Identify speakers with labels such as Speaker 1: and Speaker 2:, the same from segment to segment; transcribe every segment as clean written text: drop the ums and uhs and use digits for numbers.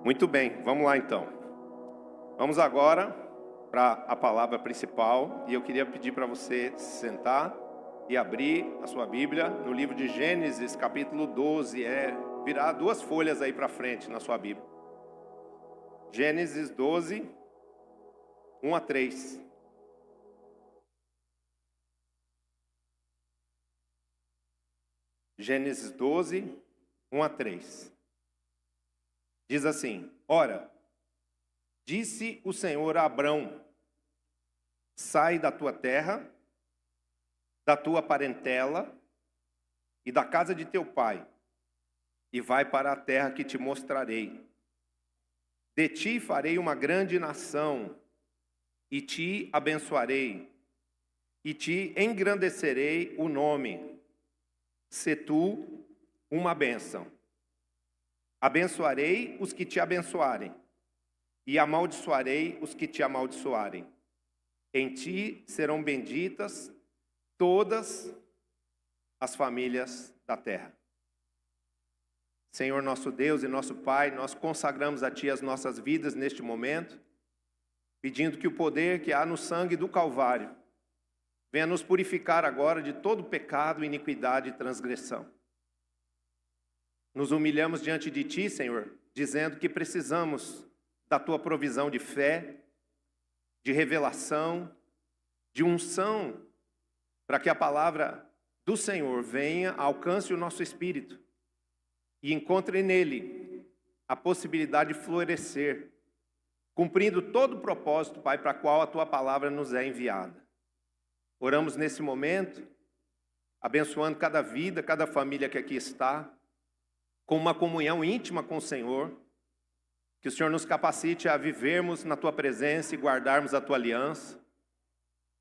Speaker 1: Muito bem, vamos lá então. Vamos agora para a palavra principal e eu queria pedir para você se sentar e abrir a sua Bíblia no livro de Gênesis, capítulo 12, virar 2 folhas aí para frente na sua Bíblia. Gênesis 12, 1 a 3. Gênesis 12, 1 a 3. Diz assim: Ora, disse o Senhor a Abrão: sai da tua terra, da tua parentela e da casa de teu pai, e vai para a terra que te mostrarei. De ti farei uma grande nação, e te abençoarei, e te engrandecerei o nome. Se tu uma bênção. Abençoarei os que te abençoarem, e amaldiçoarei os que te amaldiçoarem. Em ti serão benditas todas as famílias da terra. Senhor nosso Deus e nosso Pai, nós consagramos a Ti as nossas vidas neste momento, pedindo que o poder que há no sangue do Calvário venha nos purificar agora de todo pecado, iniquidade e transgressão. Nos humilhamos diante de Ti, Senhor, dizendo que precisamos da Tua provisão de fé, de revelação, de unção, para que a palavra do Senhor venha, alcance o nosso espírito e encontre nele a possibilidade de florescer, cumprindo todo o propósito, Pai, para qual a Tua palavra nos é enviada. Oramos nesse momento, abençoando cada vida, cada família que aqui está, com uma comunhão íntima com o Senhor, que o Senhor nos capacite a vivermos na Tua presença e guardarmos a Tua aliança,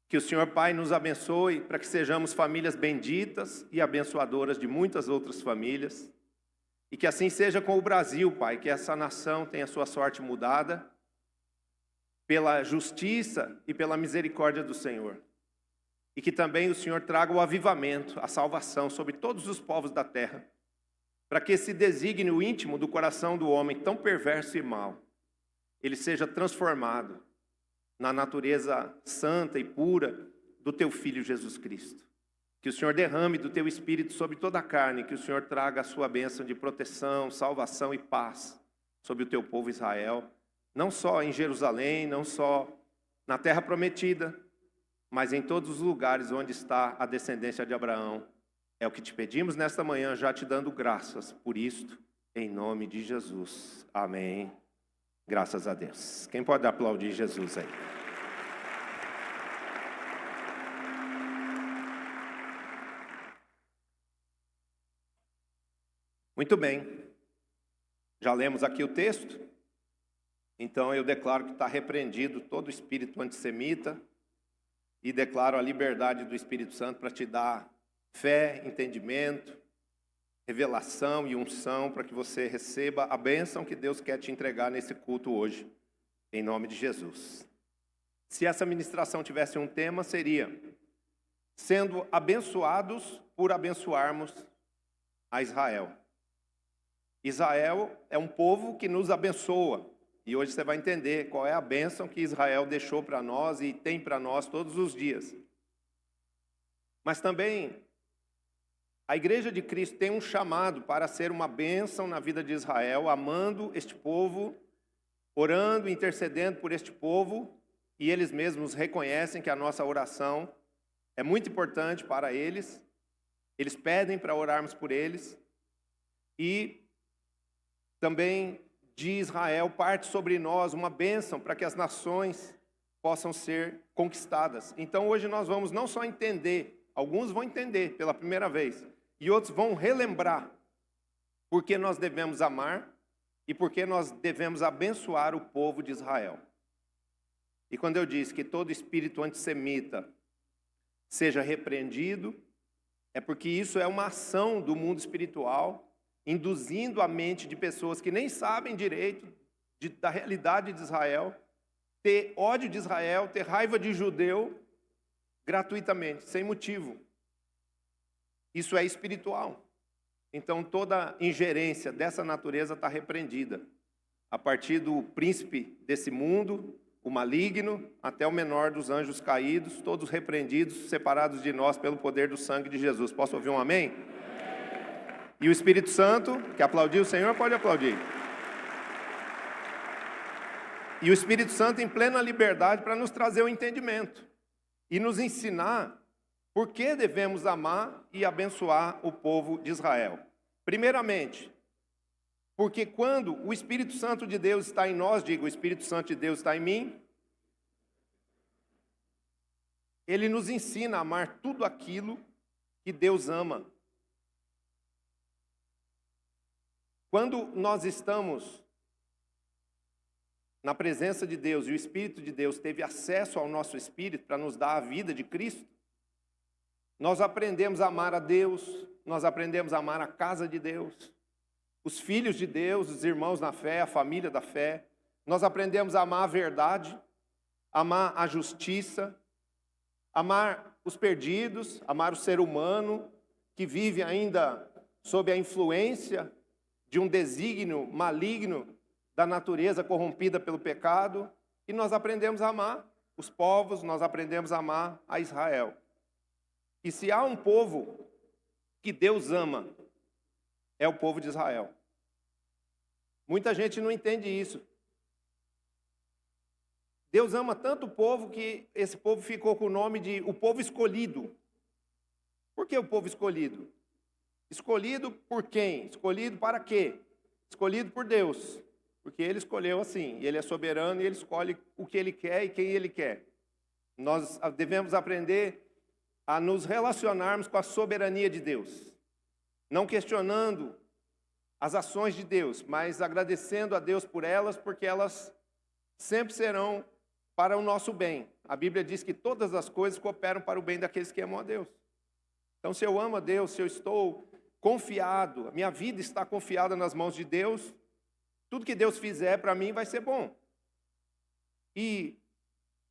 Speaker 1: que o Senhor, Pai, nos abençoe para que sejamos famílias benditas e abençoadoras de muitas outras famílias, e que assim seja com o Brasil, Pai, que essa nação tenha sua sorte mudada pela justiça e pela misericórdia do Senhor, e que também o Senhor traga o avivamento, a salvação sobre todos os povos da terra, para que esse desígnio íntimo do coração do homem tão perverso e mau, ele seja transformado na natureza santa e pura do Teu Filho Jesus Cristo. Que o Senhor derrame do Teu Espírito sobre toda a carne, que o Senhor traga a Sua bênção de proteção, salvação e paz sobre o Teu povo Israel, não só em Jerusalém, não só na terra prometida, mas em todos os lugares onde está a descendência de Abraão. É o que te pedimos nesta manhã, já te dando graças por isto, em nome de Jesus. Amém. Graças a Deus. Quem pode aplaudir Jesus aí? Muito bem. Já lemos aqui o texto. Então eu declaro que está repreendido todo espírito antissemita e declaro a liberdade do Espírito Santo para te dar fé, entendimento, revelação e unção para que você receba a bênção que Deus quer te entregar nesse culto hoje, em nome de Jesus. Se essa ministração tivesse um tema, seria sendo abençoados por abençoarmos a Israel. Israel é um povo que nos abençoa, e hoje você vai entender qual é a bênção que Israel deixou para nós e tem para nós todos os dias. Mas também a Igreja de Cristo tem um chamado para ser uma bênção na vida de Israel, amando este povo, orando, intercedendo por este povo, e eles mesmos reconhecem que a nossa oração é muito importante para eles. Eles pedem para orarmos por eles. E também de Israel parte sobre nós uma bênção para que as nações possam ser conquistadas. Então hoje nós vamos não só entender, alguns vão entender pela primeira vez, e outros vão relembrar por que nós devemos amar e por que nós devemos abençoar o povo de Israel. E quando eu disse que todo espírito antissemita seja repreendido, é porque isso é uma ação do mundo espiritual, induzindo a mente de pessoas que nem sabem direito da realidade de Israel, ter ódio de Israel, ter raiva de judeu, gratuitamente, sem motivo. Isso é espiritual. Então toda ingerência dessa natureza está repreendida. a partir do príncipe desse mundo, o maligno, até o menor dos anjos caídos, todos repreendidos, separados de nós pelo poder do sangue de Jesus. Posso ouvir um amém? E o Espírito Santo, que aplaudiu o Senhor, pode aplaudir. E o Espírito Santo em plena liberdade para nos trazer o entendimento e nos ensinar por que devemos amar e abençoar o povo de Israel. Primeiramente, porque quando o Espírito Santo de Deus está em nós, diga, o Espírito Santo de Deus está em mim, ele nos ensina a amar tudo aquilo que Deus ama. Quando nós estamos na presença de Deus e o Espírito de Deus teve acesso ao nosso espírito para nos dar a vida de Cristo, nós aprendemos a amar a Deus, nós aprendemos a amar a casa de Deus, os filhos de Deus, os irmãos na fé, a família da fé. Nós aprendemos a amar a verdade, amar a justiça, amar os perdidos, amar o ser humano que vive ainda sob a influência de um desígnio maligno da natureza corrompida pelo pecado. E nós aprendemos a amar os povos, nós aprendemos a amar a Israel. E se há um povo que Deus ama, é o povo de Israel. Muita gente não entende isso. Deus ama tanto o povo que esse povo ficou com o nome de o povo escolhido. Por que o povo escolhido? Escolhido por quem? Escolhido para quê? Escolhido por Deus. Porque Ele escolheu assim, e Ele é soberano e Ele escolhe o que Ele quer e quem Ele quer. Nós devemos aprender a nos relacionarmos com a soberania de Deus. Não questionando as ações de Deus, mas agradecendo a Deus por elas, porque elas sempre serão para o nosso bem. A Bíblia diz que todas as coisas cooperam para o bem daqueles que amam a Deus. Então, se eu amo a Deus, se eu estou confiado, a minha vida está confiada nas mãos de Deus, tudo que Deus fizer para mim vai ser bom. E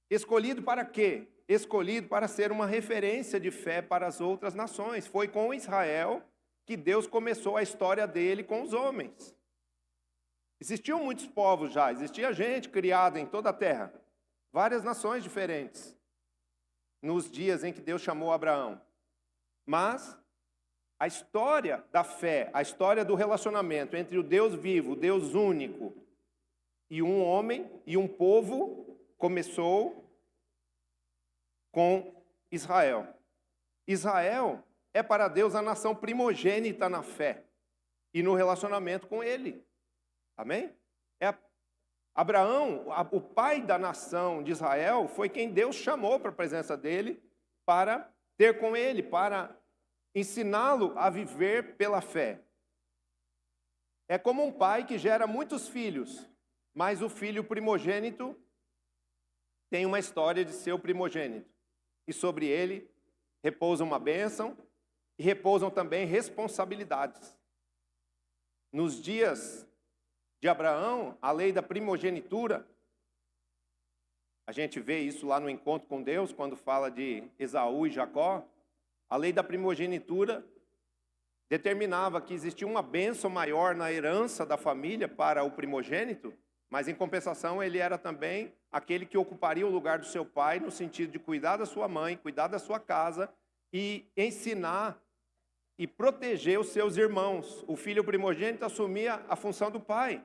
Speaker 1: escolhido para quê? Escolhido para ser uma referência de fé para as outras nações. Foi com Israel que Deus começou a história dele com os homens. Existiam muitos povos já, existia gente criada em toda a terra, várias nações diferentes, nos dias em que Deus chamou Abraão. Mas a história da fé, a história do relacionamento entre o Deus vivo, o Deus único, e um homem e um povo, começou com Israel. Israel é para Deus a nação primogênita na fé e no relacionamento com Ele. Amém? Abraão, o pai da nação de Israel, foi quem Deus chamou para a presença dele para ter com ele, para ensiná-lo a viver pela fé. É como um pai que gera muitos filhos, mas o filho primogênito tem uma história de ser o primogênito. E sobre ele repousa uma bênção e repousam também responsabilidades. Nos dias de Abraão, a lei da primogenitura, a gente vê isso lá no encontro com Deus, quando fala de Esaú e Jacó. A lei da primogenitura determinava que existia uma bênção maior na herança da família para o primogênito, mas em compensação ele era também aquele que ocuparia o lugar do seu pai, no sentido de cuidar da sua mãe, cuidar da sua casa e ensinar e proteger os seus irmãos. O filho primogênito assumia a função do pai.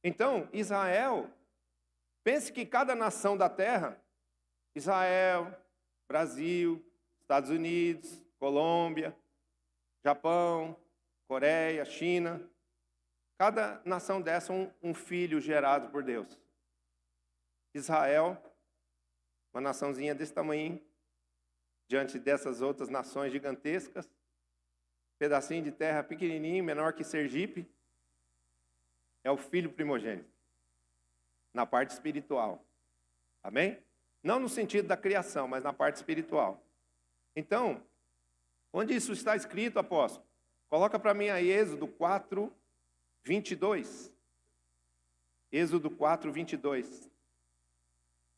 Speaker 1: Então, Israel, pense que cada nação da terra, Israel, Brasil, Estados Unidos, Colômbia, Japão, Coreia, China, cada nação dessa um filho gerado por Deus. Israel, uma naçãozinha desse tamanho, diante dessas outras nações gigantescas, pedacinho de terra pequenininho, menor que Sergipe, é o filho primogênito, na parte espiritual. Amém? Não no sentido da criação, mas na parte espiritual. Então, onde isso está escrito, apóstolo? Coloca para mim aí Êxodo 4, 22. Êxodo 4, 22.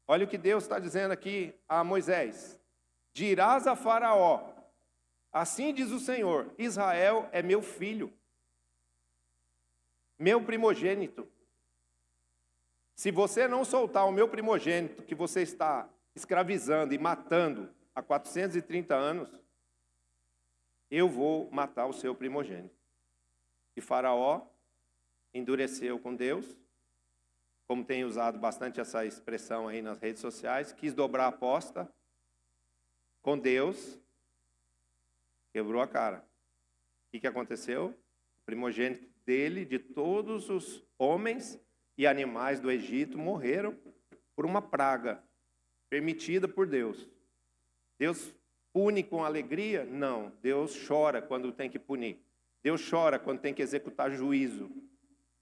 Speaker 1: Olha o que Deus está dizendo aqui a Moisés. Dirás a Faraó, assim diz o Senhor, Israel é meu filho, meu primogênito. Se você não soltar o meu primogênito, que você está escravizando e matando há 430 anos, eu vou matar o seu primogênito. E Faraó endureceu com Deus, como tem usado bastante essa expressão aí nas redes sociais, quis dobrar a aposta com Deus, quebrou a cara. O que aconteceu? O primogênito dele, de todos os homens e animais do Egito, morreram por uma praga permitida por Deus. Deus pune com alegria? Não. Deus chora quando tem que punir. Deus chora quando tem que executar juízo.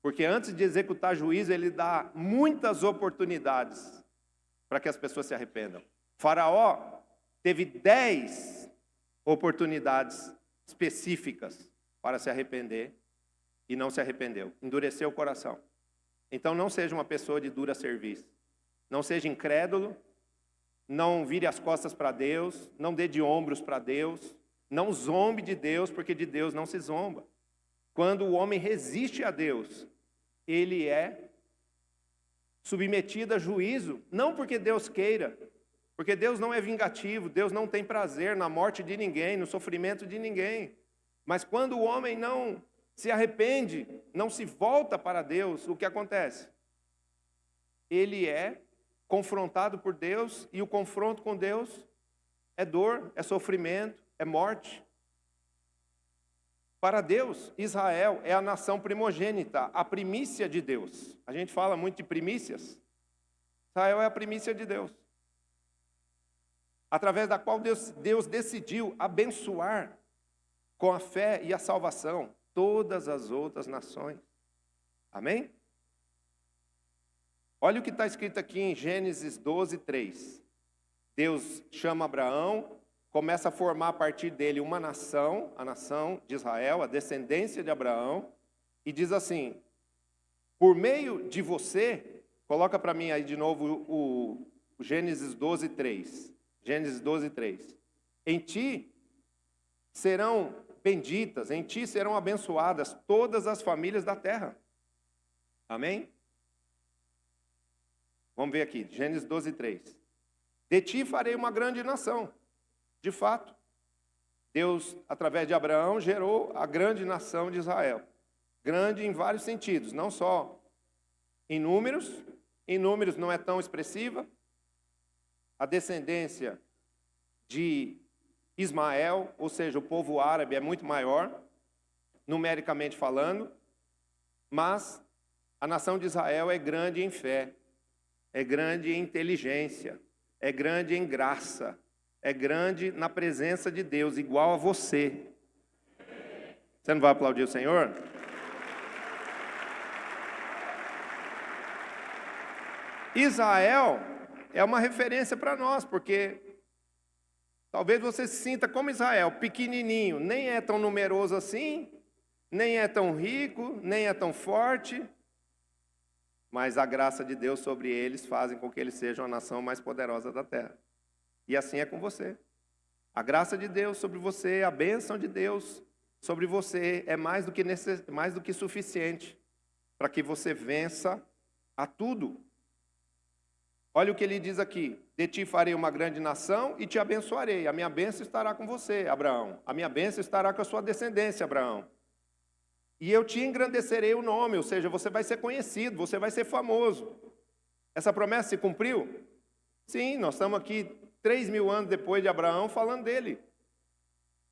Speaker 1: Porque antes de executar juízo, ele dá muitas oportunidades para que as pessoas se arrependam. Faraó teve 10 oportunidades específicas para se arrepender e não se arrependeu. Endureceu o coração. Então não seja uma pessoa de dura serviço. Não seja incrédulo. Não vire as costas para Deus. Não dê de ombros para Deus. Não zombe de Deus, porque de Deus não se zomba. Quando o homem resiste a Deus, ele é submetido a juízo, não porque Deus queira, porque Deus não é vingativo, Deus não tem prazer na morte de ninguém, no sofrimento de ninguém. Mas quando o homem não se arrepende, não se volta para Deus, o que acontece? Ele é confrontado por Deus, e o confronto com Deus é dor, é sofrimento, é morte. Para Deus, Israel é a nação primogênita, a primícia de Deus. A gente fala muito de primícias. Israel é a primícia de Deus, através da qual Deus decidiu abençoar com a fé e a salvação todas as outras nações. Amém? Olha o que está escrito aqui em Gênesis 12, 3. Deus chama Abraão, começa a formar a partir dele uma nação, a nação de Israel, a descendência de Abraão, e diz assim: por meio de você, coloca para mim aí de novo o Gênesis 12, 3. Gênesis 12, 3. Em ti serão benditas, em ti serão abençoadas todas as famílias da terra. Amém? Vamos ver aqui, Gênesis 12, 3. De ti farei uma grande nação. De fato, Deus, através de Abraão, gerou a grande nação de Israel. Grande em vários sentidos, não só em números não é tão expressiva. A descendência de Ismael, ou seja, o povo árabe é muito maior, numericamente falando, mas a nação de Israel é grande em fé, é grande em inteligência, é grande em graça, é grande na presença de Deus, igual a você. Você não vai aplaudir o Senhor? Israel é uma referência para nós, porque talvez você se sinta como Israel, pequenininho, nem é tão numeroso assim, nem é tão rico, nem é tão forte, mas a graça de Deus sobre eles fazem com que eles sejam a nação mais poderosa da terra. E assim é com você. A graça de Deus sobre você, a bênção de Deus sobre você é mais do que suficiente para que você vença a tudo. Olha o que ele diz aqui: de ti farei uma grande nação e te abençoarei. A minha bênção estará com você, Abraão. A minha bênção estará com a sua descendência, Abraão. E eu te engrandecerei o nome, ou seja, você vai ser conhecido, você vai ser famoso. Essa promessa se cumpriu? Sim, nós estamos aqui 3.000 anos depois de Abraão falando dele.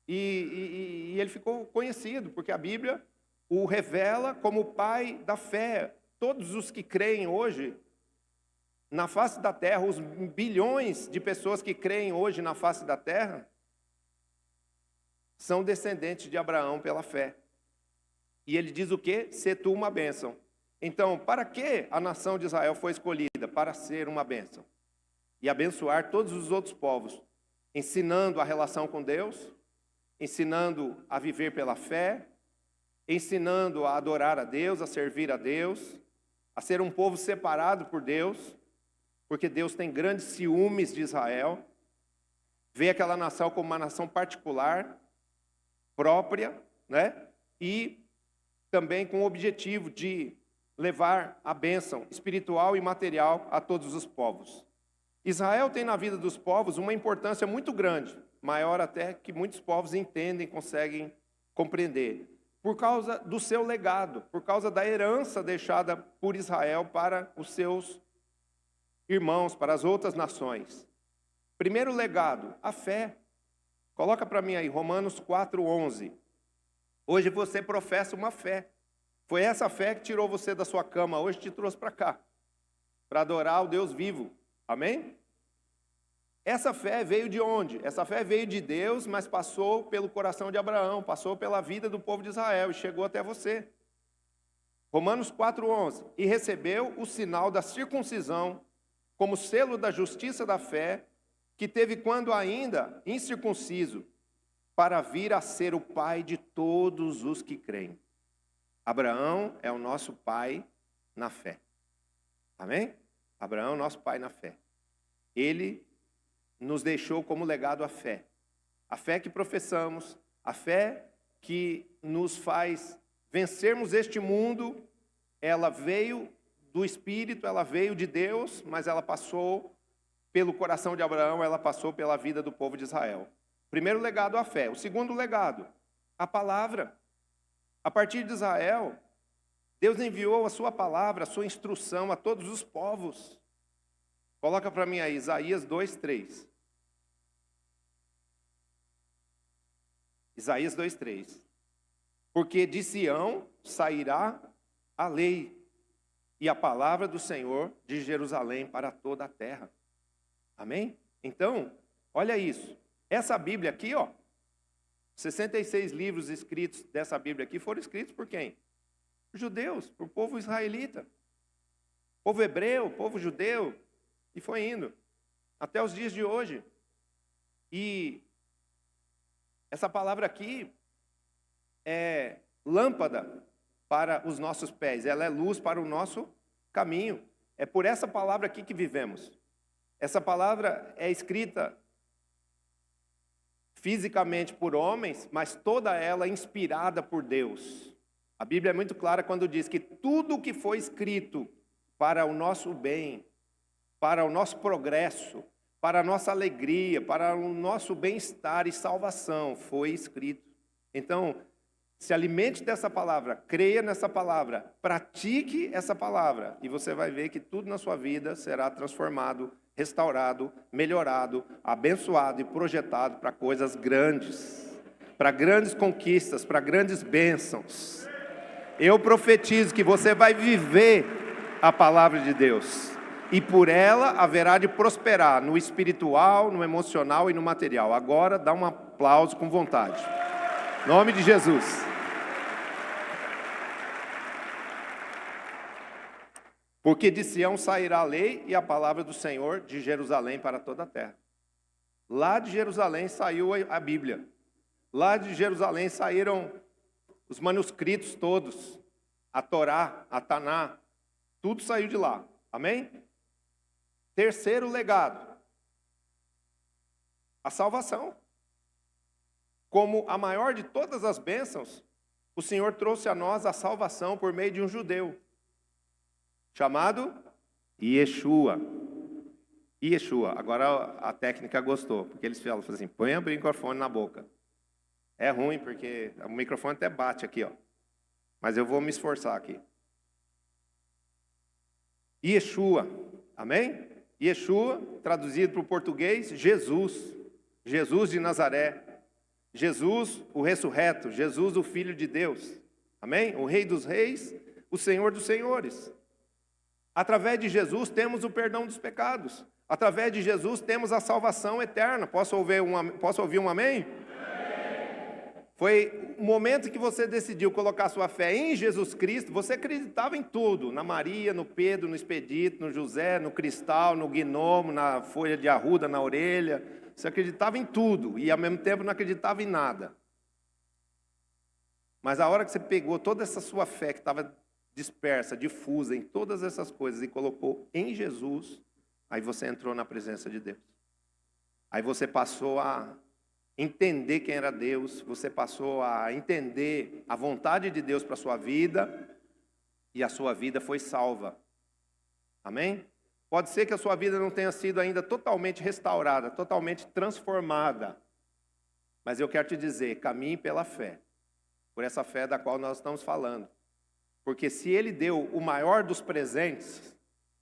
Speaker 1: E ele ficou conhecido, porque a Bíblia o revela como o pai da fé. Todos os que creem hoje na face da terra, os bilhões de pessoas que creem hoje na face da terra, são descendentes de Abraão pela fé. E ele diz o quê? Sê tu uma bênção. Então, para que a nação de Israel foi escolhida? Para ser uma bênção. E abençoar todos os outros povos, ensinando a relação com Deus, ensinando a viver pela fé, ensinando a adorar a Deus, a servir a Deus, a ser um povo separado por Deus, porque Deus tem grandes ciúmes de Israel, vê aquela nação como uma nação particular, própria, né? E também com o objetivo de levar a bênção espiritual e material a todos os povos. Israel tem na vida dos povos uma importância muito grande, maior até que muitos povos entendem, conseguem compreender, por causa do seu legado, por causa da herança deixada por Israel para os seus irmãos, para as outras nações. Primeiro legado, a fé. Coloca para mim aí, Romanos 4:11. Hoje você professa uma fé. Foi essa fé que tirou você da sua cama, hoje te trouxe para cá, para adorar o Deus vivo. Amém? Essa fé veio de onde? Essa fé veio de Deus, mas passou pelo coração de Abraão, passou pela vida do povo de Israel e chegou até você. Romanos 4:11. E recebeu o sinal da circuncisão como selo da justiça da fé, que teve quando ainda incircunciso, para vir a ser o pai de todos os que creem. Abraão é o nosso pai na fé. Amém? Abraão é o nosso pai na fé. Ele nos deixou como legado a fé. A fé que professamos, a fé que nos faz vencermos este mundo, ela veio do Espírito, ela veio de Deus, mas ela passou pelo coração de Abraão, ela passou pela vida do povo de Israel. Primeiro legado, a fé. O segundo legado, a palavra. A partir de Israel, Deus enviou a sua palavra, a sua instrução a todos os povos. Coloca para mim aí, Isaías 2:3. Isaías 2:3. Porque de Sião sairá a lei e a palavra do Senhor de Jerusalém para toda a terra. Amém? Então, olha isso. Essa Bíblia aqui, 66 livros escritos dessa Bíblia aqui foram escritos por quem? Por judeus, por povo israelita. Povo hebreu, povo judeu. E foi indo. Até os dias de hoje. E essa palavra aqui é lâmpada para os nossos pés. Ela é luz para o nosso caminho. É por essa palavra aqui que vivemos. Essa palavra é escrita fisicamente por homens, mas toda ela inspirada por Deus. A Bíblia é muito clara quando diz que tudo o que foi escrito para o nosso bem, para o nosso progresso, para a nossa alegria, para o nosso bem-estar e salvação, foi escrito. Então, se alimente dessa palavra, creia nessa palavra, pratique essa palavra, e você vai ver que tudo na sua vida será transformado, restaurado, melhorado, abençoado e projetado para coisas grandes, para grandes conquistas, para grandes bênçãos. Eu profetizo que você vai viver a palavra de Deus, e por ela haverá de prosperar no espiritual, no emocional e no material. Agora dá um aplauso com vontade. Em nome de Jesus. Porque de Sião sairá a lei e a palavra do Senhor de Jerusalém para toda a terra. Lá de Jerusalém saiu a Bíblia. Lá de Jerusalém saíram os manuscritos todos. A Torá, a Taná, tudo saiu de lá. Amém? Terceiro legado. A salvação. Como a maior de todas as bênçãos, o Senhor trouxe a nós a salvação por meio de um judeu, chamado Yeshua. Yeshua. Agora a técnica gostou, porque eles falam assim, põe o microfone na boca. É ruim, porque o microfone até bate aqui, mas eu vou me esforçar aqui. Yeshua. Amém? Yeshua, traduzido para o português, Jesus. Jesus de Nazaré. Jesus, o ressurreto. Jesus, o Filho de Deus. Amém? O Rei dos Reis, o Senhor dos Senhores. Através de Jesus temos o perdão dos pecados. Através de Jesus temos a salvação eterna. Posso ouvir um amém? Foi o momento que você decidiu colocar sua fé em Jesus Cristo. Você acreditava em tudo. Na Maria, no Pedro, no Expedito, no José, no cristal, no gnomo, na folha de arruda, na orelha. Você acreditava em tudo e ao mesmo tempo não acreditava em nada. Mas a hora que você pegou toda essa sua fé que estava dispersa, difusa em todas essas coisas e colocou em Jesus, aí você entrou na presença de Deus. Aí você passou a entender quem era Deus, você passou a entender a vontade de Deus para a sua vida, e a sua vida foi salva. Amém? Pode ser que a sua vida não tenha sido ainda totalmente restaurada, totalmente transformada. Mas eu quero te dizer, caminhe pela fé. Por essa fé da qual nós estamos falando. Porque se Ele deu o maior dos presentes,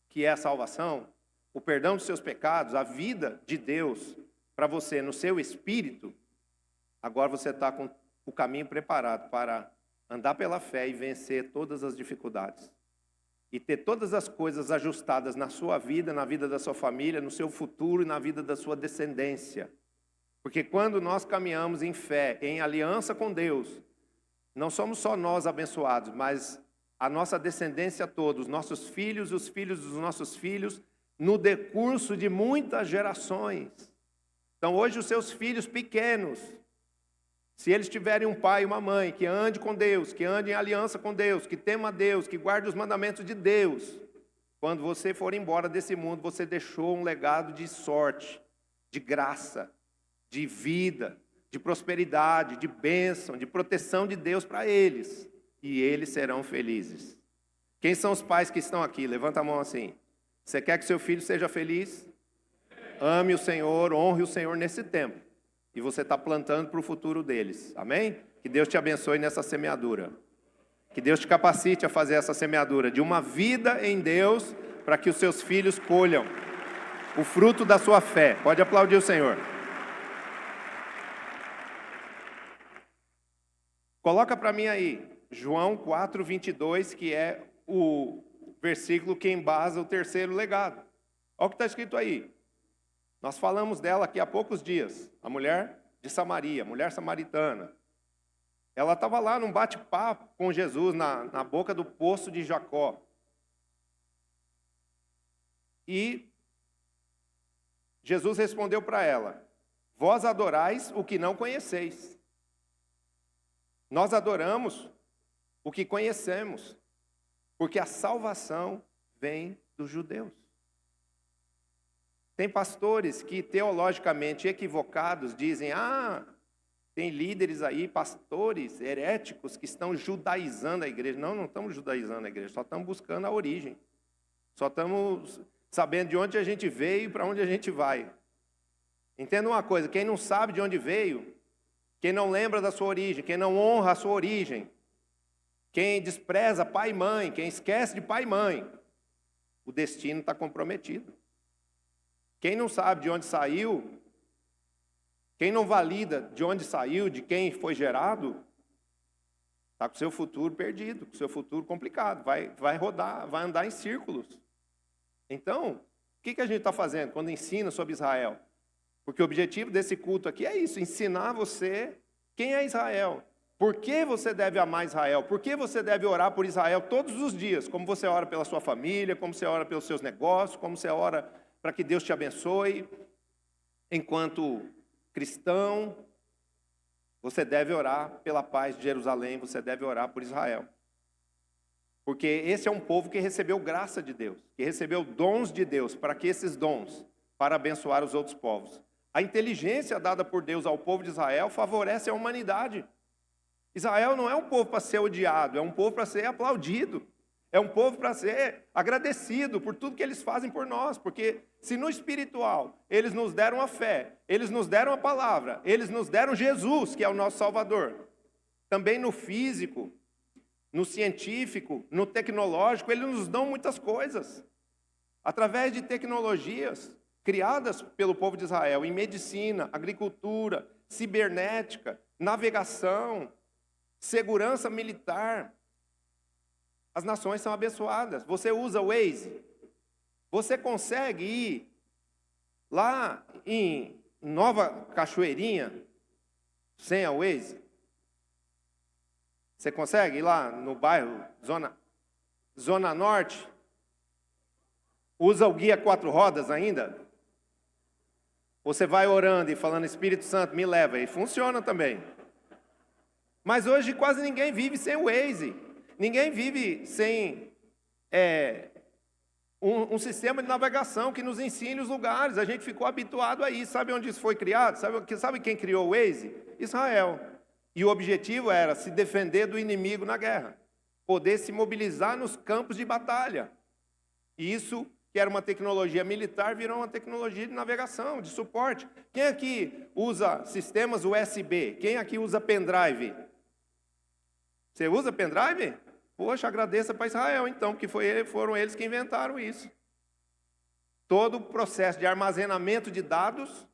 Speaker 1: que é a salvação, o perdão dos seus pecados, a vida de Deus para você no seu espírito, agora você está com o caminho preparado para andar pela fé e vencer todas as dificuldades. E ter todas as coisas ajustadas na sua vida, na vida da sua família, no seu futuro e na vida da sua descendência. Porque quando nós caminhamos em fé, em aliança com Deus, não somos só nós abençoados, mas a nossa descendência toda, os nossos filhos e os filhos dos nossos filhos, no decurso de muitas gerações. Então hoje os seus filhos pequenos, se eles tiverem um pai e uma mãe que ande com Deus, que ande em aliança com Deus, que tema a Deus, que guarde os mandamentos de Deus, quando você for embora desse mundo, você deixou um legado de sorte, de graça, de vida, de prosperidade, de bênção, de proteção de Deus para eles. E eles serão felizes. Quem são os pais que estão aqui? Levanta a mão assim. Você quer que seu filho seja feliz? Ame o Senhor, honre o Senhor nesse tempo. E você está plantando para o futuro deles. Amém? Que Deus te abençoe nessa semeadura. Que Deus te capacite a fazer essa semeadura de uma vida em Deus, para que os seus filhos colham o fruto da sua fé. Pode aplaudir o Senhor. Coloca para mim aí, João 4:22, que é o versículo que embasa o terceiro legado. Olha o que está escrito aí. Nós falamos dela aqui há poucos dias, a mulher de Samaria, mulher samaritana. Ela estava lá num bate-papo com Jesus na boca do poço de Jacó. E Jesus respondeu para ela: vós adorais o que não conheceis. Nós adoramos o que conhecemos, porque a salvação vem dos judeus. Tem pastores que teologicamente equivocados dizem: tem líderes aí, pastores heréticos que estão judaizando a igreja. Não estamos judaizando a igreja, só estamos buscando a origem. Só estamos sabendo de onde a gente veio e para onde a gente vai. Entenda uma coisa, quem não sabe de onde veio, quem não lembra da sua origem, quem não honra a sua origem, quem despreza pai e mãe, quem esquece de pai e mãe, o destino está comprometido. Quem não sabe de onde saiu, quem não valida de onde saiu, de quem foi gerado, está com o seu futuro perdido, com o seu futuro complicado, vai rodar, vai andar em círculos. Então, o que a gente está fazendo quando ensina sobre Israel? Porque o objetivo desse culto aqui é isso, ensinar você quem é Israel. Por que você deve amar Israel? Por que você deve orar por Israel todos os dias? Como você ora pela sua família, como você ora pelos seus negócios, como você ora para que Deus te abençoe. Enquanto cristão, você deve orar pela paz de Jerusalém, você deve orar por Israel. Porque esse é um povo que recebeu graça de Deus, que recebeu dons de Deus, para que esses dons, para abençoar os outros povos. A inteligência dada por Deus ao povo de Israel favorece a humanidade. Israel não é um povo para ser odiado, é um povo para ser aplaudido. É um povo para ser agradecido por tudo que eles fazem por nós. Porque se no espiritual eles nos deram a fé, eles nos deram a palavra, eles nos deram Jesus, que é o nosso Salvador. Também no físico, no científico, no tecnológico, eles nos dão muitas coisas. Através de tecnologias criadas pelo povo de Israel, em medicina, agricultura, cibernética, navegação, segurança militar, as nações são abençoadas. Você usa o Waze, você consegue ir lá em Nova Cachoeirinha sem a Waze? Você consegue ir lá no bairro, Zona Norte? Usa o guia 4 rodas ainda? Você vai orando e falando: Espírito Santo, me leva, e funciona também. Mas hoje quase ninguém vive sem o Waze. Ninguém vive sem um sistema de navegação que nos ensine os lugares. A gente ficou habituado a isso. Sabe onde isso foi criado? Sabe quem criou o Waze? Israel. E o objetivo era se defender do inimigo na guerra. poder se mobilizar nos campos de batalha. E isso, que era uma tecnologia militar, virou uma tecnologia de navegação, de suporte. Quem aqui usa sistemas USB? Quem aqui usa pendrive? Você usa pendrive? Poxa, agradeça para Israel então, porque foram eles que inventaram isso. Todo o processo de armazenamento de dados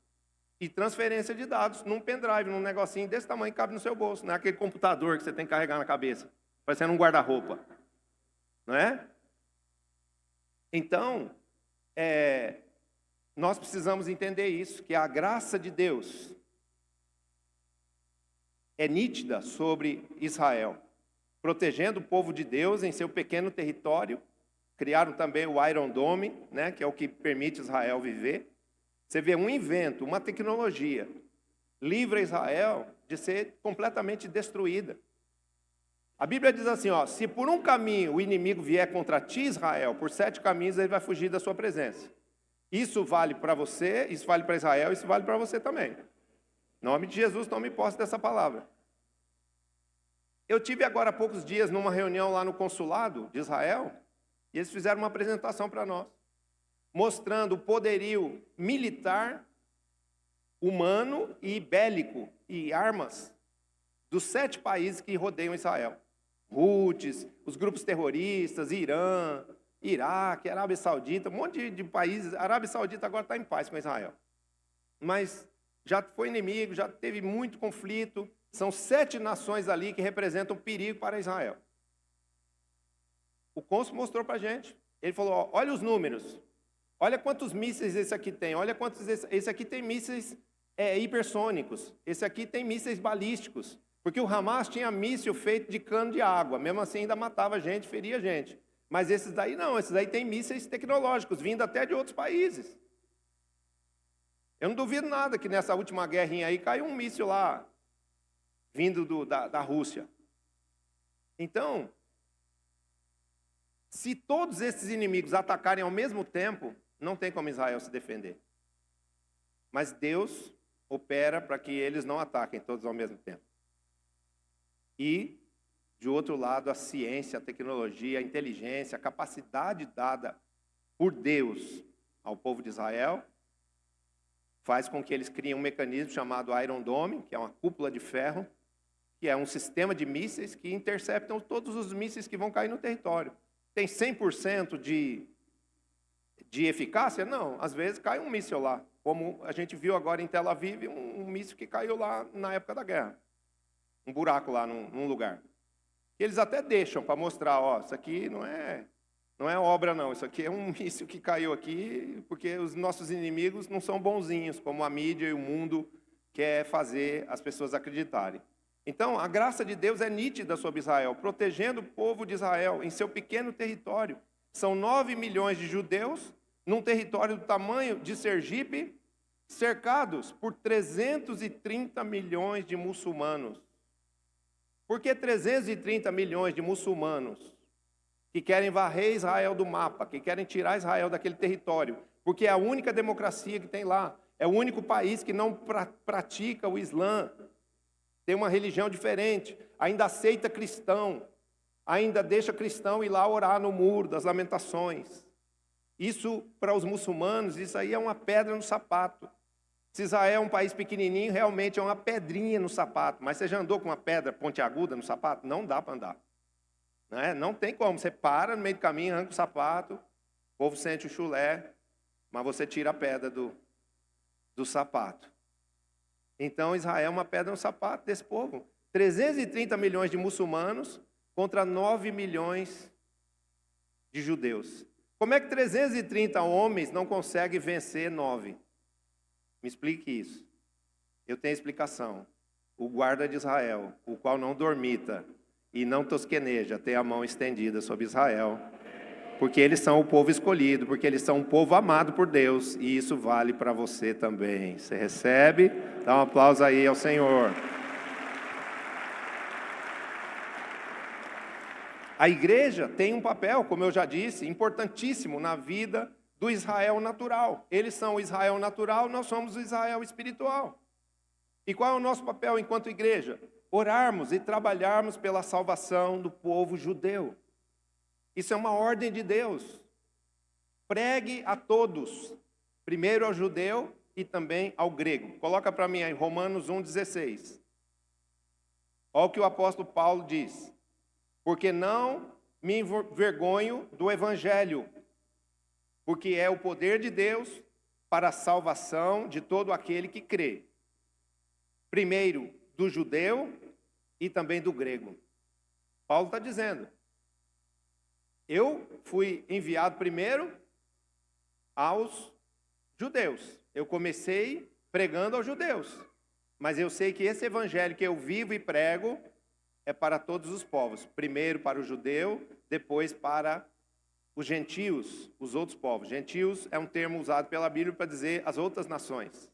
Speaker 1: e transferência de dados num pendrive, num negocinho desse tamanho que cabe no seu bolso. Não é aquele computador que você tem que carregar na cabeça, parecendo um guarda-roupa. Não é? Então, nós precisamos entender isso, que a graça de Deus é nítida sobre Israel, protegendo o povo de Deus em seu pequeno território. Criaram também o Iron Dome, né, que é o que permite Israel viver. Você vê um invento, uma tecnologia, livra Israel de ser completamente destruída. A Bíblia diz assim, ó, se por um caminho o inimigo vier contra ti, Israel, por 7 caminhos ele vai fugir da sua presença. Isso vale para você, isso vale para Israel, isso vale para você também. Em nome de Jesus, tome posse dessa palavra. Eu tive agora há poucos dias numa reunião lá no consulado de Israel, e eles fizeram uma apresentação para nós, mostrando o poderio militar, humano e bélico, e armas, dos 7 países que rodeiam Israel. Houthis, os grupos terroristas, Irã, Iraque, Arábia Saudita, um monte de países. A Arábia Saudita agora está em paz com Israel. Mas já foi inimigo, já teve muito conflito. São 7 nações ali que representam perigo para Israel. O cônsul mostrou para a gente. Ele falou, ó, olha os números. Olha quantos mísseis esse aqui tem. Olha quantos esse aqui tem mísseis hipersônicos. Esse aqui tem mísseis balísticos. Porque o Hamas tinha míssil feito de cano de água. Mesmo assim ainda matava gente, feria gente. Mas esses daí não. Esses daí têm mísseis tecnológicos, vindo até de outros países. Eu não duvido nada que nessa última guerrinha aí caiu um míssil lá, vindo da Rússia. Então, se todos esses inimigos atacarem ao mesmo tempo, não tem como Israel se defender. Mas Deus opera para que eles não ataquem todos ao mesmo tempo. E, de outro lado, a ciência, a tecnologia, a inteligência, a capacidade dada por Deus ao povo de Israel, faz com que eles criem um mecanismo chamado Iron Dome, que é uma cúpula de ferro, que é um sistema de mísseis que interceptam todos os mísseis que vão cair no território. Tem 100% de eficácia? Não, às vezes cai um míssil lá, como a gente viu agora em Tel Aviv, um míssil que caiu lá na época da guerra. Um buraco lá num lugar. Eles até deixam para mostrar, ó, isso aqui não é obra não, isso aqui é um míssil que caiu aqui, porque os nossos inimigos não são bonzinhos, como a mídia e o mundo quer fazer as pessoas acreditarem. Então, a graça de Deus é nítida sobre Israel, protegendo o povo de Israel em seu pequeno território. São 9 milhões de judeus, num território do tamanho de Sergipe, cercados por 330 milhões de muçulmanos. Por que 330 milhões de muçulmanos que querem varrer Israel do mapa, que querem tirar Israel daquele território? Porque é a única democracia que tem lá. É o único país que não pratica o Islã. Tem uma religião diferente. Ainda aceita cristão. Ainda deixa cristão ir lá orar no muro das lamentações. Isso, para os muçulmanos, isso aí é uma pedra no sapato. Se Israel é um país pequenininho, realmente é uma pedrinha no sapato. Mas você já andou com uma pedra pontiaguda no sapato? Não dá para andar. Não tem como. Você para no meio do caminho, arranca o sapato, o povo sente o chulé, mas você tira a pedra do sapato. Então, Israel é uma pedra no sapato desse povo. 330 milhões de muçulmanos contra 9 milhões de judeus. Como é que 330 homens não conseguem vencer 9? Me explique isso. Eu tenho explicação. O guarda de Israel, o qual não dormita e não tosqueneja, tem a mão estendida sobre Israel. Porque eles são o povo escolhido, porque eles são um povo amado por Deus. E isso vale para você também. Você recebe? Dá um aplauso aí ao Senhor. A igreja tem um papel, como eu já disse, importantíssimo na vida do Israel natural. Eles são o Israel natural, nós somos o Israel espiritual. E qual é o nosso papel enquanto igreja? orarmos e trabalharmos pela salvação do povo judeu. Isso é uma ordem de Deus. Pregue a todos, primeiro ao judeu e também ao grego. Coloca para mim aí Romanos 1,16. Olha o que o apóstolo Paulo diz. Porque não me envergonho do evangelho, porque é o poder de Deus para a salvação de todo aquele que crê. Primeiro do judeu e também do grego. Paulo está dizendo, eu fui enviado primeiro aos judeus. Eu comecei pregando aos judeus. Mas eu sei que esse evangelho que eu vivo e prego é para todos os povos. Primeiro para o judeu, depois para os gentios, os outros povos. Gentios é um termo usado pela Bíblia para dizer as outras nações.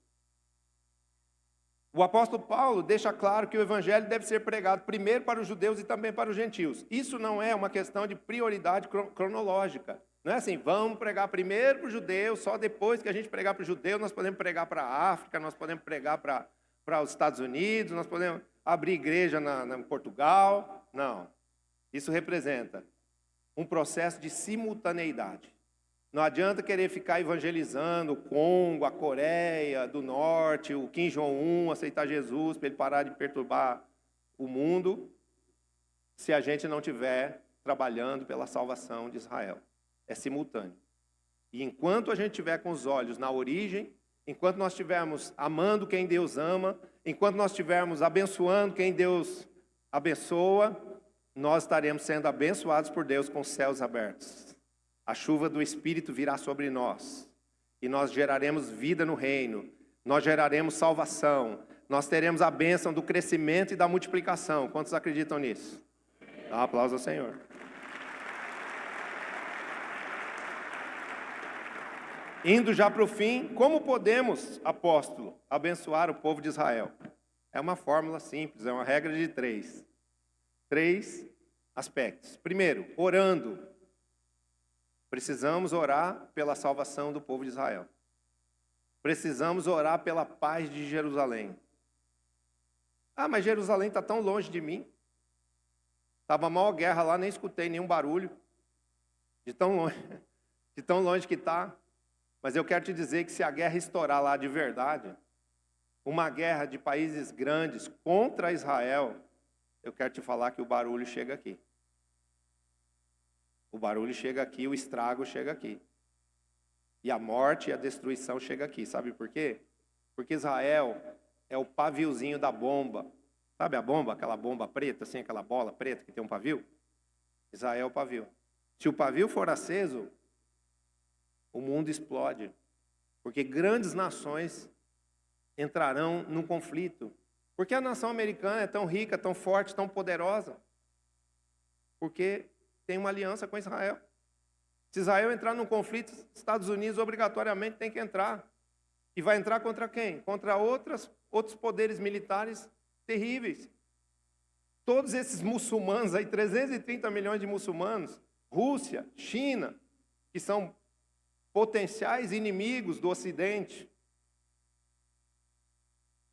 Speaker 1: O apóstolo Paulo deixa claro que o evangelho deve ser pregado primeiro para os judeus e também para os gentios. Isso não é uma questão de prioridade cronológica. Não é assim, vamos pregar primeiro para os judeus, só depois que a gente pregar para os judeus, nós podemos pregar para a África, nós podemos pregar para os Estados Unidos, nós podemos abrir igreja em Portugal. Não. Isso representa um processo de simultaneidade. Não adianta querer ficar evangelizando o Congo, a Coreia do Norte, o Kim Jong-un, aceitar Jesus para ele parar de perturbar o mundo, se a gente não estiver trabalhando pela salvação de Israel. É simultâneo. E enquanto a gente estiver com os olhos na origem, enquanto nós estivermos amando quem Deus ama, enquanto nós estivermos abençoando quem Deus abençoa, nós estaremos sendo abençoados por Deus com os céus abertos. A chuva do Espírito virá sobre nós, e nós geraremos vida no reino, nós geraremos salvação, nós teremos a bênção do crescimento e da multiplicação. Quantos acreditam nisso? Dá um aplauso ao Senhor. Indo já para o fim, como podemos, apóstolo, abençoar o povo de Israel? É uma fórmula simples, é uma regra de 3. 3 aspectos. Primeiro, orando. Precisamos orar pela salvação do povo de Israel. Precisamos orar pela paz de Jerusalém. Ah, mas Jerusalém está tão longe de mim. Estava mal a guerra lá, nem escutei nenhum barulho. De tão longe que está. Mas eu quero te dizer que se a guerra estourar lá de verdade, uma guerra de países grandes contra Israel, eu quero te falar que o barulho chega aqui. O barulho chega aqui, o estrago chega aqui. E a morte e a destruição chega aqui. Sabe por quê? Porque Israel é o paviozinho da bomba. Sabe a bomba? Aquela bomba preta, assim, aquela bola preta que tem um pavio? Israel é o pavio. Se o pavio for aceso, o mundo explode. Porque grandes nações entrarão num conflito. Porque a nação americana é tão rica, tão forte, tão poderosa? Porque tem uma aliança com Israel. Se Israel entrar num conflito, Estados Unidos obrigatoriamente tem que entrar. E vai entrar contra quem? Contra outros poderes militares terríveis. Todos esses muçulmanos, aí 330 milhões de muçulmanos, Rússia, China, que são potenciais inimigos do Ocidente.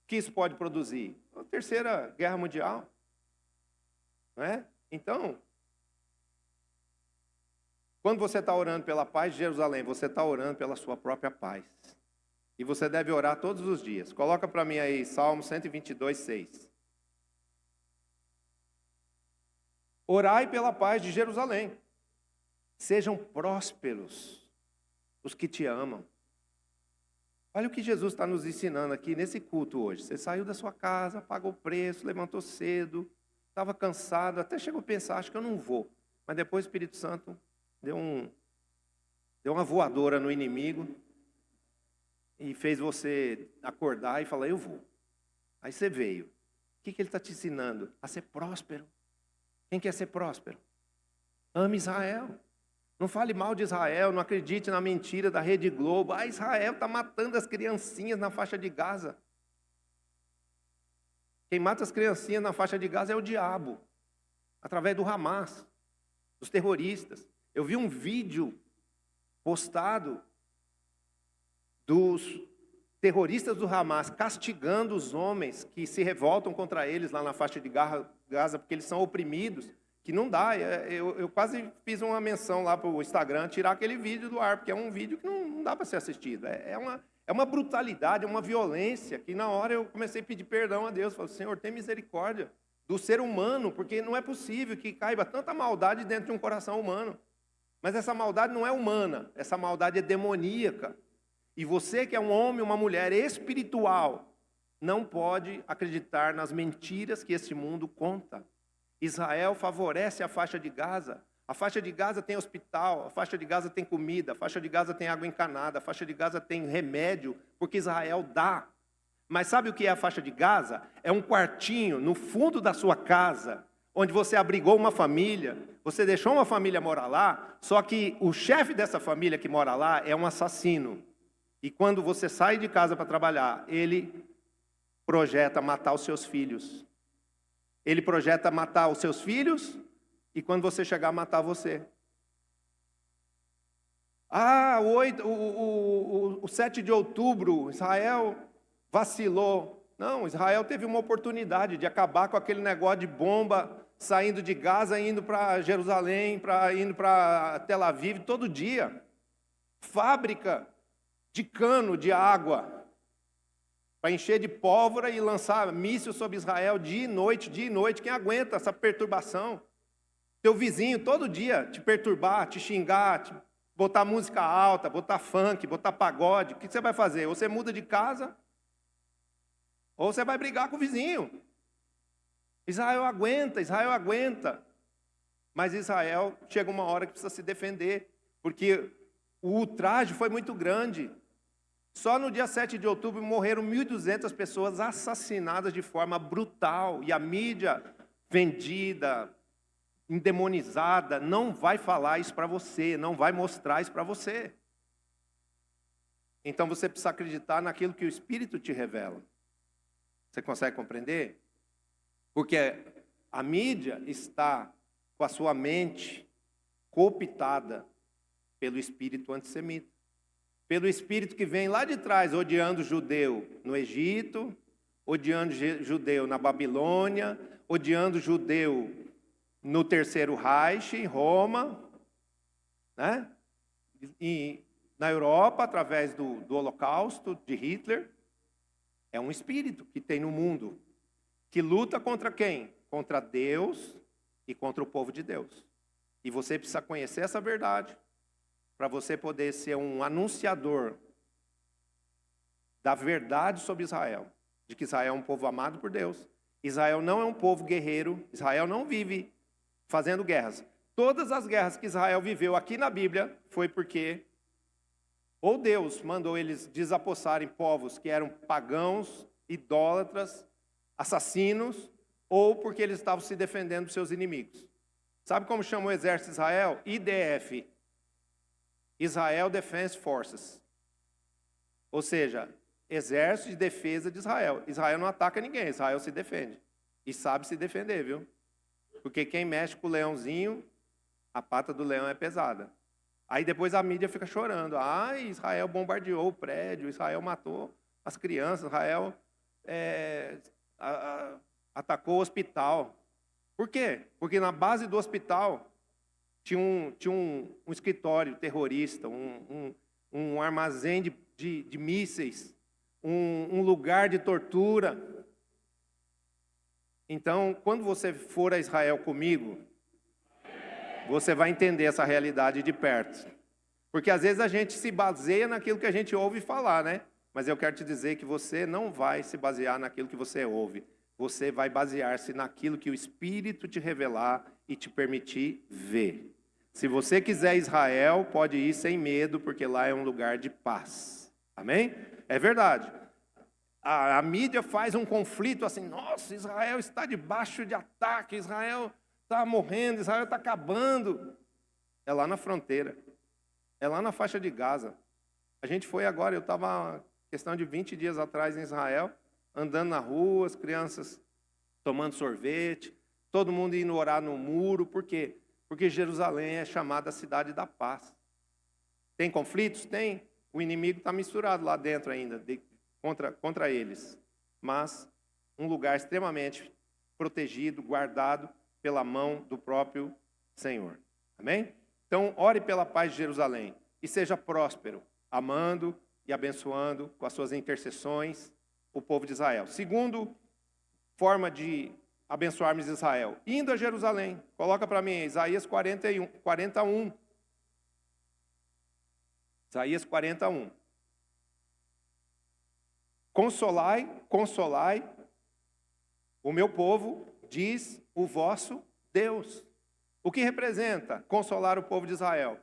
Speaker 1: O que isso pode produzir? A Terceira Guerra Mundial. Não é? Então, quando você está orando pela paz de Jerusalém, você está orando pela sua própria paz. E você deve orar todos os dias. Coloca para mim aí, Salmo 122, 6. Orai pela paz de Jerusalém. Sejam prósperos os que te amam. Olha o que Jesus está nos ensinando aqui nesse culto hoje. Você saiu da sua casa, pagou o preço, levantou cedo, estava cansado, até chegou a pensar, acho que eu não vou. Mas depois o Espírito Santo deu uma voadora no inimigo e fez você acordar e falar, eu vou. Aí você veio. O que ele está te ensinando? A ser próspero. Quem quer ser próspero? Ame Israel. Não fale mal de Israel, não acredite na mentira da Rede Globo. Ah, Israel está matando as criancinhas na faixa de Gaza. Quem mata as criancinhas na faixa de Gaza é o diabo, através do Hamas, dos terroristas. Eu vi um vídeo postado dos terroristas do Hamas castigando os homens que se revoltam contra eles lá na faixa de Gaza, porque eles são oprimidos, que não dá. Eu quase fiz uma menção lá para o Instagram, tirar aquele vídeo do ar, porque é um vídeo que não dá para ser assistido. É uma brutalidade, é uma violência, que na hora eu comecei a pedir perdão a Deus. Falei, Senhor, tem misericórdia do ser humano, porque não é possível que caiba tanta maldade dentro de um coração humano. Mas essa maldade não é humana, essa maldade é demoníaca. E você que é um homem, uma mulher espiritual, não pode acreditar nas mentiras que esse mundo conta. Israel favorece a faixa de Gaza. A faixa de Gaza tem hospital, a faixa de Gaza tem comida, a faixa de Gaza tem água encanada, a faixa de Gaza tem remédio, porque Israel dá. Mas sabe o que é a faixa de Gaza? É um quartinho no fundo da sua casa, onde você abrigou uma família, você deixou uma família morar lá, só que o chefe dessa família que mora lá é um assassino. E quando você sai de casa para trabalhar, ele projeta matar os seus filhos. Ele projeta matar os seus filhos e quando você chegar, matar você. O 7 de outubro, Israel vacilou. Não, Israel teve uma oportunidade de acabar com aquele negócio de bomba saindo de Gaza, indo para Jerusalém, indo para Tel Aviv todo dia. Fábrica de cano de água para encher de pólvora e lançar mísseis sobre Israel dia e noite. Quem aguenta essa perturbação? Teu vizinho todo dia te perturbar, te xingar, botar música alta, botar funk, botar pagode. O que você vai fazer? Ou você muda de casa, ou você vai brigar com o vizinho. Israel aguenta. Mas Israel chega uma hora que precisa se defender, porque o ultraje foi muito grande. Só no dia 7 de outubro morreram 1.200 pessoas assassinadas de forma brutal. E a mídia vendida, endemonizada, não vai falar isso para você, não vai mostrar isso para você. Então você precisa acreditar naquilo que o Espírito te revela. Você consegue compreender? Porque a mídia está com a sua mente cooptada pelo espírito antissemita. Pelo espírito que vem lá de trás, odiando o judeu no Egito, odiando o judeu na Babilônia, odiando o judeu no Terceiro Reich, em Roma, né? E na Europa, através do Holocausto, de Hitler. É um espírito que tem no mundo, que luta contra quem? Contra Deus e contra o povo de Deus. E você precisa conhecer essa verdade, para você poder ser um anunciador da verdade sobre Israel, de que Israel é um povo amado por Deus. Israel não é um povo guerreiro, Israel não vive fazendo guerras. Todas as guerras que Israel viveu aqui na Bíblia foi porque ou Deus mandou eles desapossarem povos que eram pagãos, idólatras, assassinos, ou porque eles estavam se defendendo dos seus inimigos. Sabe como chama o exército de Israel? IDF. Israel Defense Forces. Ou seja, Exército de Defesa de Israel. Israel não ataca ninguém, Israel se defende. E sabe se defender, viu? Porque quem mexe com o leãozinho, a pata do leão é pesada. Aí depois a mídia fica chorando. Israel bombardeou o prédio, Israel matou as crianças, Israel atacou o hospital. Por quê? Porque na base do hospital tinha um escritório terrorista, um armazém de mísseis, um lugar de tortura. Então, quando você for a Israel comigo, você vai entender essa realidade de perto. Porque às vezes a gente se baseia naquilo que a gente ouve falar, né? Mas eu quero te dizer que você não vai se basear naquilo que você ouve. Você vai basear-se naquilo que o Espírito te revelar e te permitir ver. Se você quiser Israel, pode ir sem medo, porque lá é um lugar de paz. Amém? É verdade. A mídia faz um conflito assim, nossa, Israel está debaixo de ataque, Israel está morrendo, Israel está acabando. É lá na fronteira. É lá na faixa de Gaza. A gente foi agora, eu estava, questão de 20 dias atrás em Israel, andando na rua, as crianças tomando sorvete, todo mundo indo orar no muro. Por quê? Porque Jerusalém é chamada a cidade da paz. Tem conflitos? Tem. O inimigo está misturado lá dentro ainda. contra eles, mas um lugar extremamente protegido, guardado pela mão do próprio Senhor. Amém? Então, ore pela paz de Jerusalém e seja próspero, amando e abençoando com as suas intercessões o povo de Israel. Segundo forma de abençoarmos Israel, indo a Jerusalém. Coloca para mim Isaías 41. Isaías 41. Consolai o meu povo, diz o vosso Deus. O que representa consolar o povo de Israel?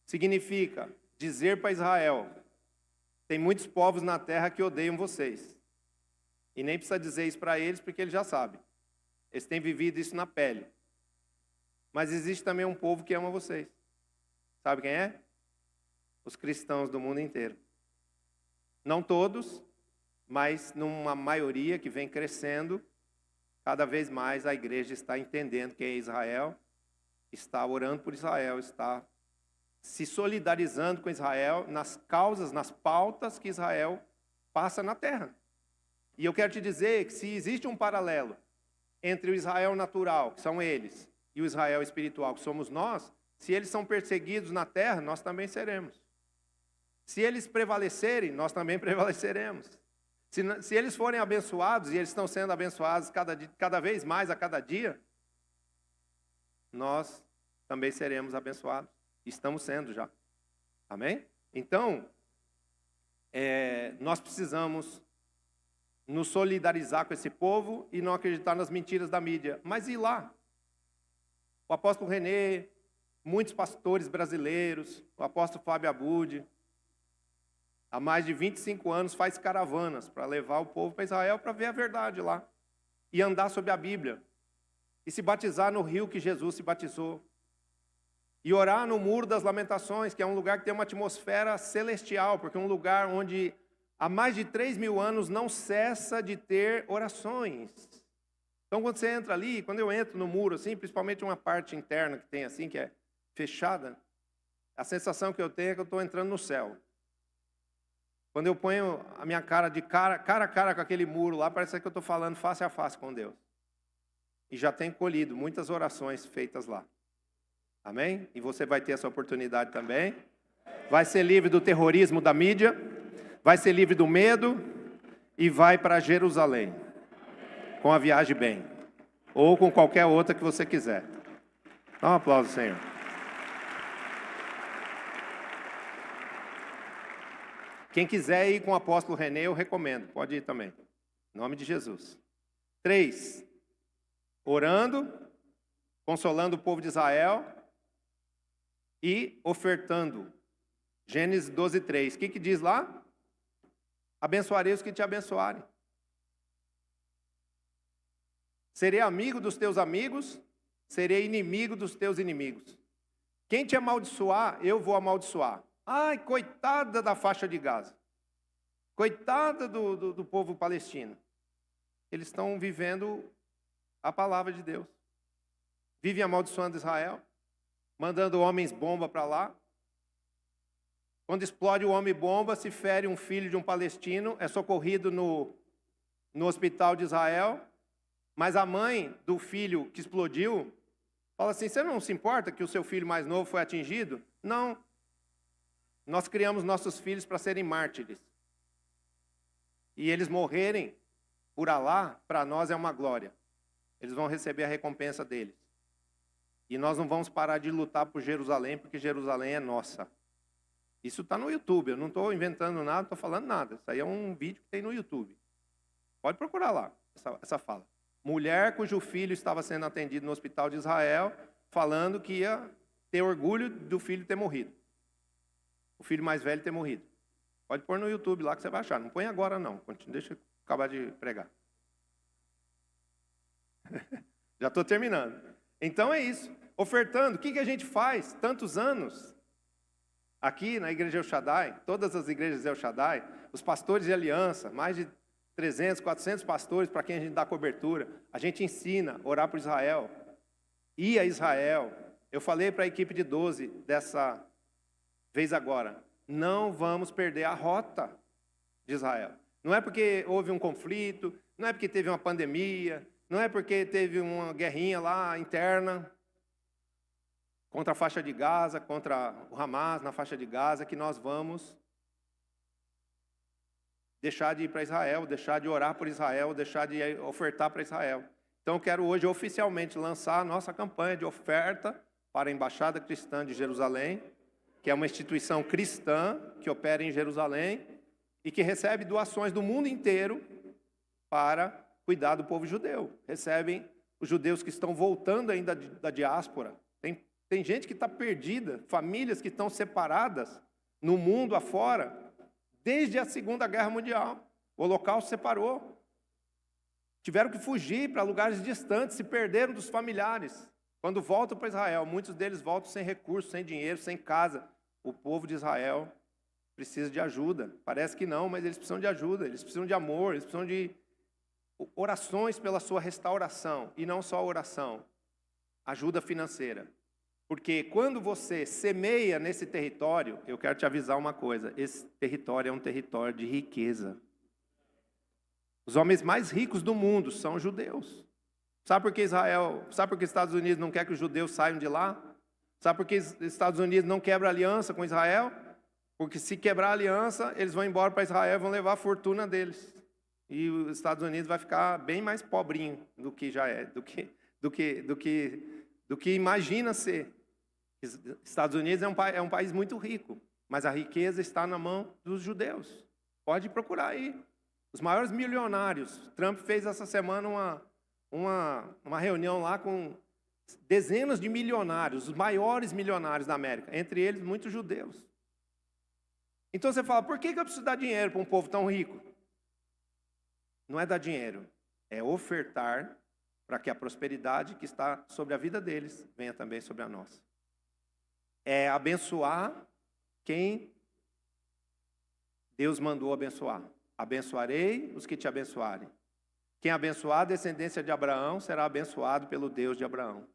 Speaker 1: Significa dizer para Israel: tem muitos povos na terra que odeiam vocês. E nem precisa dizer isso para eles, porque eles já sabem. Eles têm vivido isso na pele. Mas existe também um povo que ama vocês. Sabe quem é? Os cristãos do mundo inteiro. Não todos, mas numa maioria que vem crescendo. Cada vez mais a igreja está entendendo quem é Israel, está orando por Israel, está se solidarizando com Israel nas causas, nas pautas que Israel passa na terra. E eu quero te dizer que se existe um paralelo entre o Israel natural, que são eles, e o Israel espiritual, que somos nós, se eles são perseguidos na terra, nós também seremos. Se eles prevalecerem, nós também prevaleceremos. Se eles forem abençoados, e eles estão sendo abençoados cada vez mais a cada dia, nós também seremos abençoados. Estamos sendo já. Amém? Então, nós precisamos nos solidarizar com esse povo e não acreditar nas mentiras da mídia. Mas ir lá. O apóstolo René, muitos pastores brasileiros, o apóstolo Fábio Abud, há mais de 25 anos faz caravanas para levar o povo para Israel para ver a verdade lá. E andar sobre a Bíblia. E se batizar no rio que Jesus se batizou. E orar no Muro das Lamentações, que é um lugar que tem uma atmosfera celestial, porque é um lugar onde há mais de 3.000 anos não cessa de ter orações. Então, quando você entra ali, quando eu entro no muro, assim, principalmente uma parte interna que tem assim, que é fechada, a sensação que eu tenho é que eu estou entrando no céu. Quando eu ponho a minha cara cara a cara com aquele muro lá, parece que eu estou falando face a face com Deus. E já tenho colhido muitas orações feitas lá. Amém? E você vai ter essa oportunidade também. Vai ser livre do terrorismo da mídia, vai ser livre do medo e vai para Jerusalém. Com a viagem bem. Ou com qualquer outra que você quiser. Dá um aplauso, Senhor. Quem quiser ir com o apóstolo René, eu recomendo. Pode ir também. Em nome de Jesus. 3. Orando, consolando o povo de Israel e ofertando. Gênesis 12:3. O que diz lá? Abençoarei os que te abençoarem. Serei amigo dos teus amigos, serei inimigo dos teus inimigos. Quem te amaldiçoar, eu vou amaldiçoar. Ai, coitada da faixa de Gaza. Coitada do povo palestino. Eles estão vivendo a palavra de Deus. Vivem amaldiçoando Israel, mandando homens-bomba para lá. Quando explode o homem-bomba, se fere um filho de um palestino, é socorrido no hospital de Israel, mas a mãe do filho que explodiu fala assim: você não se importa que o seu filho mais novo foi atingido? Não. Nós criamos nossos filhos para serem mártires. E eles morrerem por Alá, para nós é uma glória. Eles vão receber a recompensa deles. E nós não vamos parar de lutar por Jerusalém, porque Jerusalém é nossa. Isso está no YouTube, eu não estou inventando nada, não estou falando nada. Isso aí é um vídeo que tem no YouTube. Pode procurar lá, essa fala. Mulher cujo filho estava sendo atendido no hospital de Israel, falando que ia ter orgulho do filho ter morrido. O filho mais velho ter morrido. Pode pôr no YouTube lá que você vai achar. Não põe agora não, deixa eu acabar de pregar. Já estou terminando. Então é isso. Ofertando, o que a gente faz tantos anos? Aqui na igreja El Shaddai, todas as igrejas El Shaddai, os pastores de aliança, mais de 300, 400 pastores para quem a gente dá cobertura. A gente ensina a orar por Israel. Ir a Israel. Eu falei para a equipe de 12 dessa vez agora. não vamos perder a rota de Israel. Não é porque houve um conflito, não é porque teve uma pandemia, não é porque teve uma guerrinha lá interna contra a faixa de Gaza, contra o Hamas na faixa de Gaza, que nós vamos deixar de ir para Israel, deixar de orar por Israel, deixar de ofertar para Israel. Então eu quero hoje oficialmente lançar a nossa campanha de oferta para a Embaixada Cristã de Jerusalém, que é uma instituição cristã que opera em Jerusalém e que recebe doações do mundo inteiro para cuidar do povo judeu. Recebem os judeus que estão voltando ainda da diáspora. Tem gente que está perdida, famílias que estão separadas no mundo afora, desde a Segunda Guerra Mundial. O Holocausto separou. Tiveram que fugir para lugares distantes, se perderam dos familiares. Quando voltam para Israel, muitos deles voltam sem recursos, sem dinheiro, sem casa. O povo de Israel precisa de ajuda. Parece que não, mas eles precisam de ajuda, eles precisam de amor, eles precisam de orações pela sua restauração. E não só oração, ajuda financeira. Porque quando você semeia nesse território, eu quero te avisar uma coisa, esse território é um território de riqueza. Os homens mais ricos do mundo são judeus. Sabe por que os Estados Unidos não quer que os judeus saiam de lá? Sabe por que os Estados Unidos não quebra aliança com Israel? Porque se quebrar a aliança, eles vão embora para Israel e vão levar a fortuna deles. E os Estados Unidos vai ficar bem mais pobrinho do que já é, do que imagina ser. Os Estados Unidos é um país muito rico, mas a riqueza está na mão dos judeus. Pode procurar aí. Os maiores milionários. Trump fez essa semana uma reunião lá com dezenas de milionários, os maiores milionários da América, entre eles muitos judeus. Então você fala, por que eu preciso dar dinheiro para um povo tão rico? Não é dar dinheiro, é ofertar para que a prosperidade que está sobre a vida deles venha também sobre a nossa. É abençoar quem Deus mandou abençoar. Abençoarei os que te abençoarem. Quem abençoar a descendência de Abraão será abençoado pelo Deus de Abraão.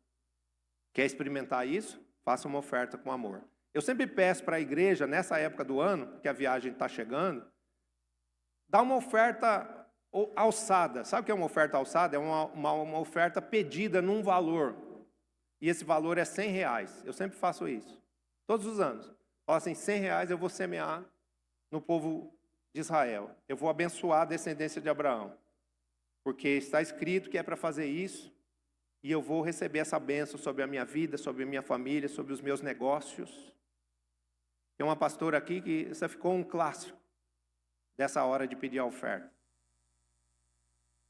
Speaker 1: Quer experimentar isso? Faça uma oferta com amor. Eu sempre peço para a igreja, nessa época do ano, que a viagem está chegando, dá uma oferta alçada. Sabe o que é uma oferta alçada? É uma oferta pedida num valor. E esse valor é R$100. Eu sempre faço isso. Todos os anos. Falo assim, R$100 eu vou semear no povo de Israel. Eu vou abençoar a descendência de Abraão. Porque está escrito que é para fazer isso. E eu vou receber essa bênção sobre a minha vida, sobre a minha família, sobre os meus negócios. Tem uma pastora aqui que isso ficou um clássico dessa hora de pedir a oferta.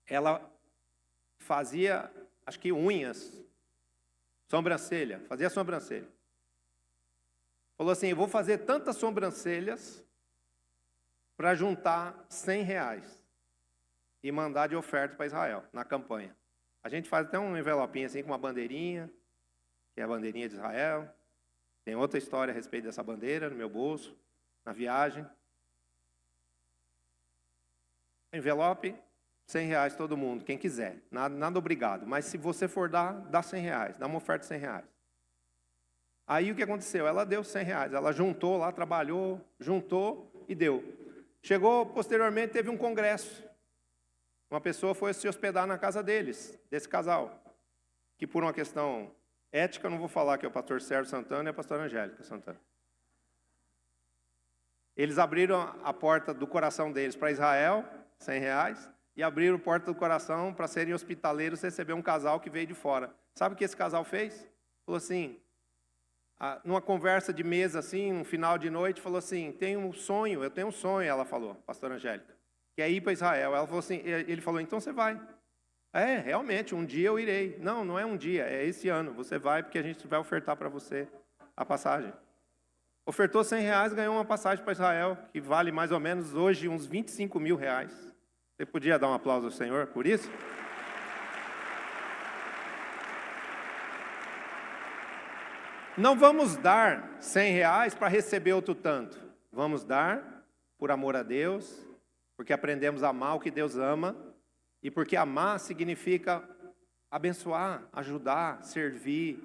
Speaker 1: Ela fazia, acho que unhas, sobrancelha, fazia sobrancelha. Falou assim, eu vou fazer tantas sobrancelhas para juntar R$100 e mandar de oferta para Israel, na campanha. A gente faz até um envelopinho assim com uma bandeirinha, que é a bandeirinha de Israel. Tem outra história a respeito dessa bandeira no meu bolso, na viagem. Envelope, R$100 todo mundo, quem quiser. Nada obrigado. Mas se você for dar, dá R$100. Dá uma oferta de R$100. Aí o que aconteceu? Ela deu R$100. Ela juntou lá, trabalhou, juntou e deu. Chegou, posteriormente, teve um congresso. Uma pessoa foi se hospedar na casa deles, desse casal. Que por uma questão ética, não vou falar que é o pastor Sérgio Santana e a pastora Angélica Santana. Eles abriram a porta do coração deles para Israel, R$100, e abriram a porta do coração para serem hospitaleiros, receber um casal que veio de fora. Sabe o que esse casal fez? Falou assim, numa conversa de mesa assim, no final de noite, falou assim, eu tenho um sonho, ela falou, pastora Angélica, que é ir para Israel. Ela falou assim, ele falou, então você vai. É, realmente, um dia eu irei. Não é um dia, é esse ano. Você vai porque a gente vai ofertar para você a passagem. Ofertou R$100, ganhou uma passagem para Israel, que vale mais ou menos hoje uns R$25 mil. Você podia dar um aplauso ao Senhor por isso? Não vamos dar R$100 para receber outro tanto. Vamos dar por amor a Deus, porque aprendemos a amar o que Deus ama, e porque amar significa abençoar, ajudar, servir,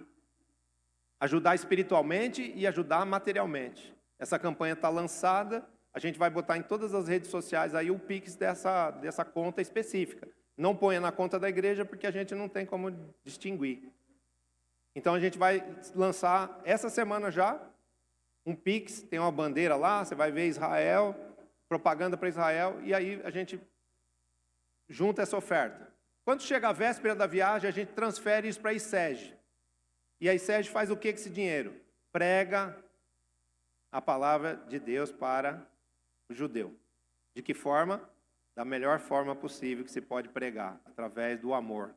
Speaker 1: ajudar espiritualmente e ajudar materialmente. Essa campanha está lançada, a gente vai botar em todas as redes sociais aí o Pix dessa conta específica. Não ponha na conta da igreja porque a gente não tem como distinguir. Então a gente vai lançar essa semana já um Pix, tem uma bandeira lá, você vai ver Israel, propaganda para Israel, e aí a gente junta essa oferta. Quando chega a véspera da viagem, a gente transfere isso para a ICEG. E a ICEG faz o que com esse dinheiro? Prega a palavra de Deus para o judeu. De que forma? Da melhor forma possível que se pode pregar, através do amor.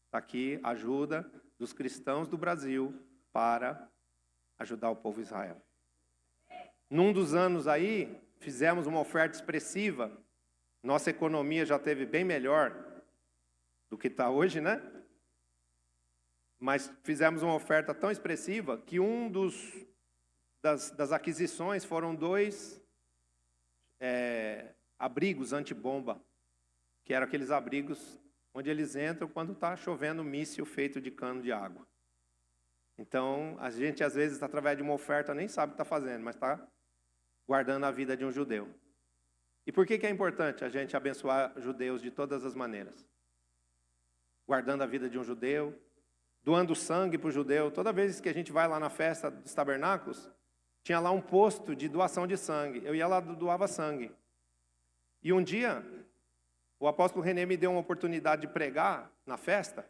Speaker 1: Está aqui a ajuda dos cristãos do Brasil para ajudar o povo de Israel. Num dos anos aí, fizemos uma oferta expressiva. Nossa economia já esteve bem melhor do que está hoje, né? Mas fizemos uma oferta tão expressiva que das aquisições foram 2 abrigos antibomba, que eram aqueles abrigos onde eles entram quando está chovendo míssil feito de cano de água. Então, a gente às vezes, através de uma oferta, nem sabe o que está fazendo, mas está guardando a vida de um judeu. E por que é importante a gente abençoar judeus de todas as maneiras? Guardando a vida de um judeu, doando sangue para o judeu. Toda vez que a gente vai lá na festa dos tabernáculos, tinha lá um posto de doação de sangue. Eu ia lá e doava sangue. E um dia, o apóstolo René me deu uma oportunidade de pregar na festa.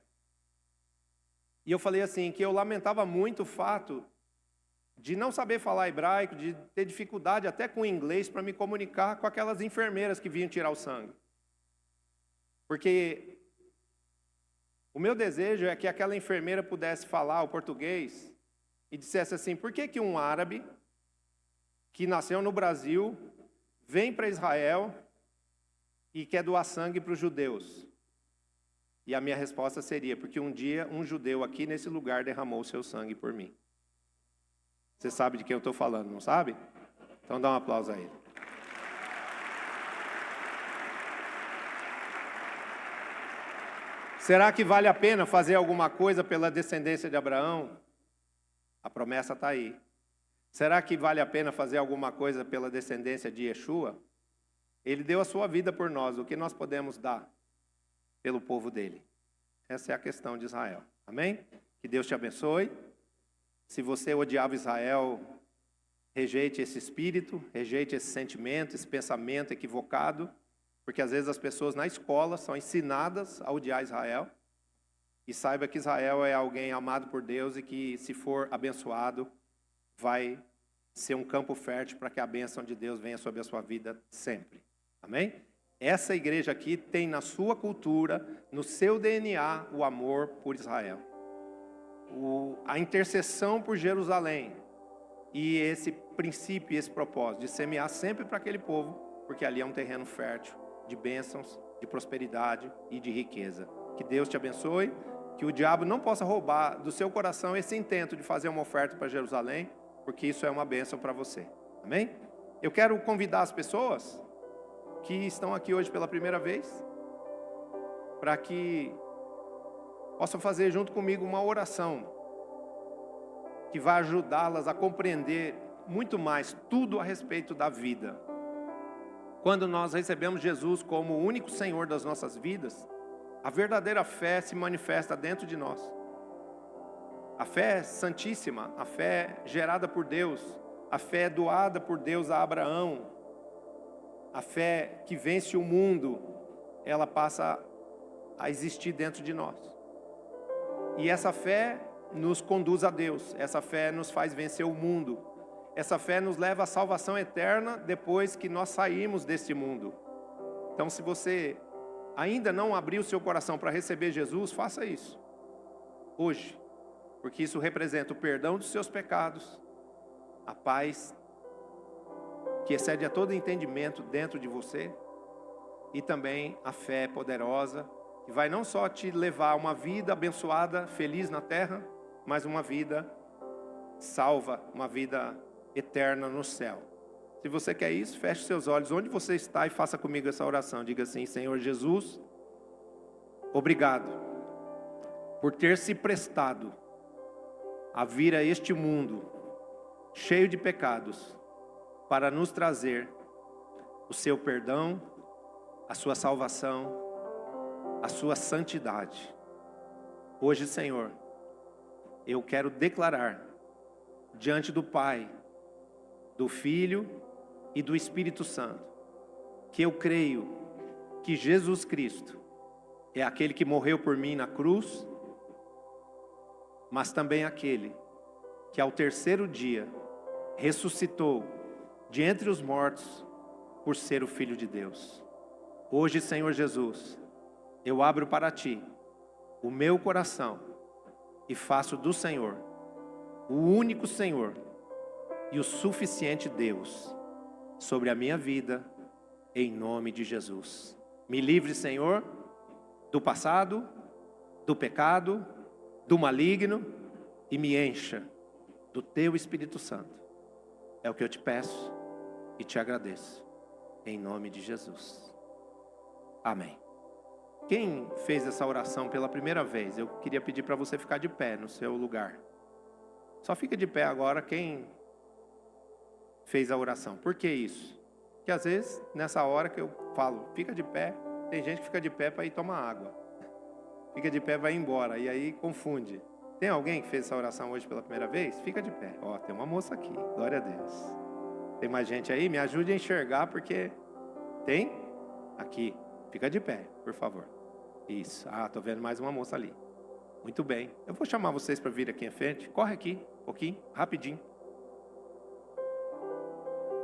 Speaker 1: E eu falei assim, que eu lamentava muito o fato de não saber falar hebraico, de ter dificuldade até com o inglês para me comunicar com aquelas enfermeiras que vinham tirar o sangue. Porque o meu desejo é que aquela enfermeira pudesse falar o português e dissesse assim, por que um árabe que nasceu no Brasil vem para Israel e quer doar sangue para os judeus? E a minha resposta seria, porque um dia um judeu aqui nesse lugar derramou o seu sangue por mim. Você sabe de quem eu estou falando, não sabe? Então dá um aplauso a ele. Será que vale a pena fazer alguma coisa pela descendência de Abraão? A promessa está aí. Será que vale a pena fazer alguma coisa pela descendência de Yeshua? Ele deu a sua vida por nós. O que nós podemos dar pelo povo dele? Essa é a questão de Israel. Amém? Que Deus te abençoe. Se você odiava Israel, rejeite esse espírito, rejeite esse sentimento, esse pensamento equivocado, porque às vezes as pessoas na escola são ensinadas a odiar Israel. E saiba que Israel é alguém amado por Deus e que, se for abençoado, vai ser um campo fértil para que a bênção de Deus venha sobre a sua vida sempre. Amém? Essa igreja aqui tem na sua cultura, no seu DNA, o amor por Israel. A intercessão por Jerusalém. E esse princípio, esse propósito de semear sempre para aquele povo, porque ali é um terreno fértil de bênçãos, de prosperidade e de riqueza. Que Deus te abençoe, que o diabo não possa roubar do seu coração esse intento de fazer uma oferta para Jerusalém, porque isso é uma bênção para você. Amém? Eu quero convidar as pessoas que estão aqui hoje pela primeira vez, para que possam fazer junto comigo uma oração que vai ajudá-las a compreender muito mais tudo a respeito da vida. Quando nós recebemos Jesus como o único Senhor das nossas vidas, a verdadeira fé se manifesta dentro de nós. A fé santíssima, a fé gerada por Deus, a fé doada por Deus a Abraão, a fé que vence o mundo, ela passa a existir dentro de nós. E essa fé nos conduz a Deus, essa fé nos faz vencer o mundo, essa fé nos leva à salvação eterna depois que nós saímos deste mundo. Então, se você ainda não abriu o seu coração para receber Jesus, faça isso hoje, porque isso representa o perdão dos seus pecados, a paz que excede a todo entendimento dentro de você, e também a fé poderosa, que vai não só te levar a uma vida abençoada, feliz na terra, mas uma vida salva, uma vida eterna no céu. Se você quer isso, feche seus olhos onde você está e faça comigo essa oração. Diga assim: Senhor Jesus, obrigado por ter se prestado a vir a este mundo cheio de pecados para nos trazer o seu perdão, a sua salvação, a sua santidade. Hoje, Senhor, eu quero declarar diante do Pai, do Filho e do Espírito Santo, que eu creio que Jesus Cristo é aquele que morreu por mim na cruz, mas também aquele que ao terceiro dia ressuscitou de entre os mortos por ser o Filho de Deus. Hoje, Senhor Jesus, eu abro para Ti o meu coração e faço do Senhor o único Senhor e o suficiente Deus sobre a minha vida, em nome de Jesus. Me livre, Senhor, do passado, do pecado, do maligno, e me encha do Teu Espírito Santo. É o que eu te peço e te agradeço, em nome de Jesus. Amém. Quem fez essa oração pela primeira vez, eu queria pedir para você ficar de pé no seu lugar. Só fica de pé agora quem fez a oração. Por que isso? Porque às vezes, nessa hora que eu falo, fica de pé, tem gente que fica de pé para ir tomar água. Fica de pé, vai embora, e aí confunde. Tem alguém que fez essa oração hoje pela primeira vez? Fica de pé. Ó, tem uma moça aqui, glória a Deus. Tem mais gente aí? Me ajude a enxergar, porque tem? Aqui, fica de pé, por favor. Isso, tô vendo mais uma moça ali. Muito bem, eu vou chamar vocês para vir aqui em frente. Corre aqui, um pouquinho, rapidinho.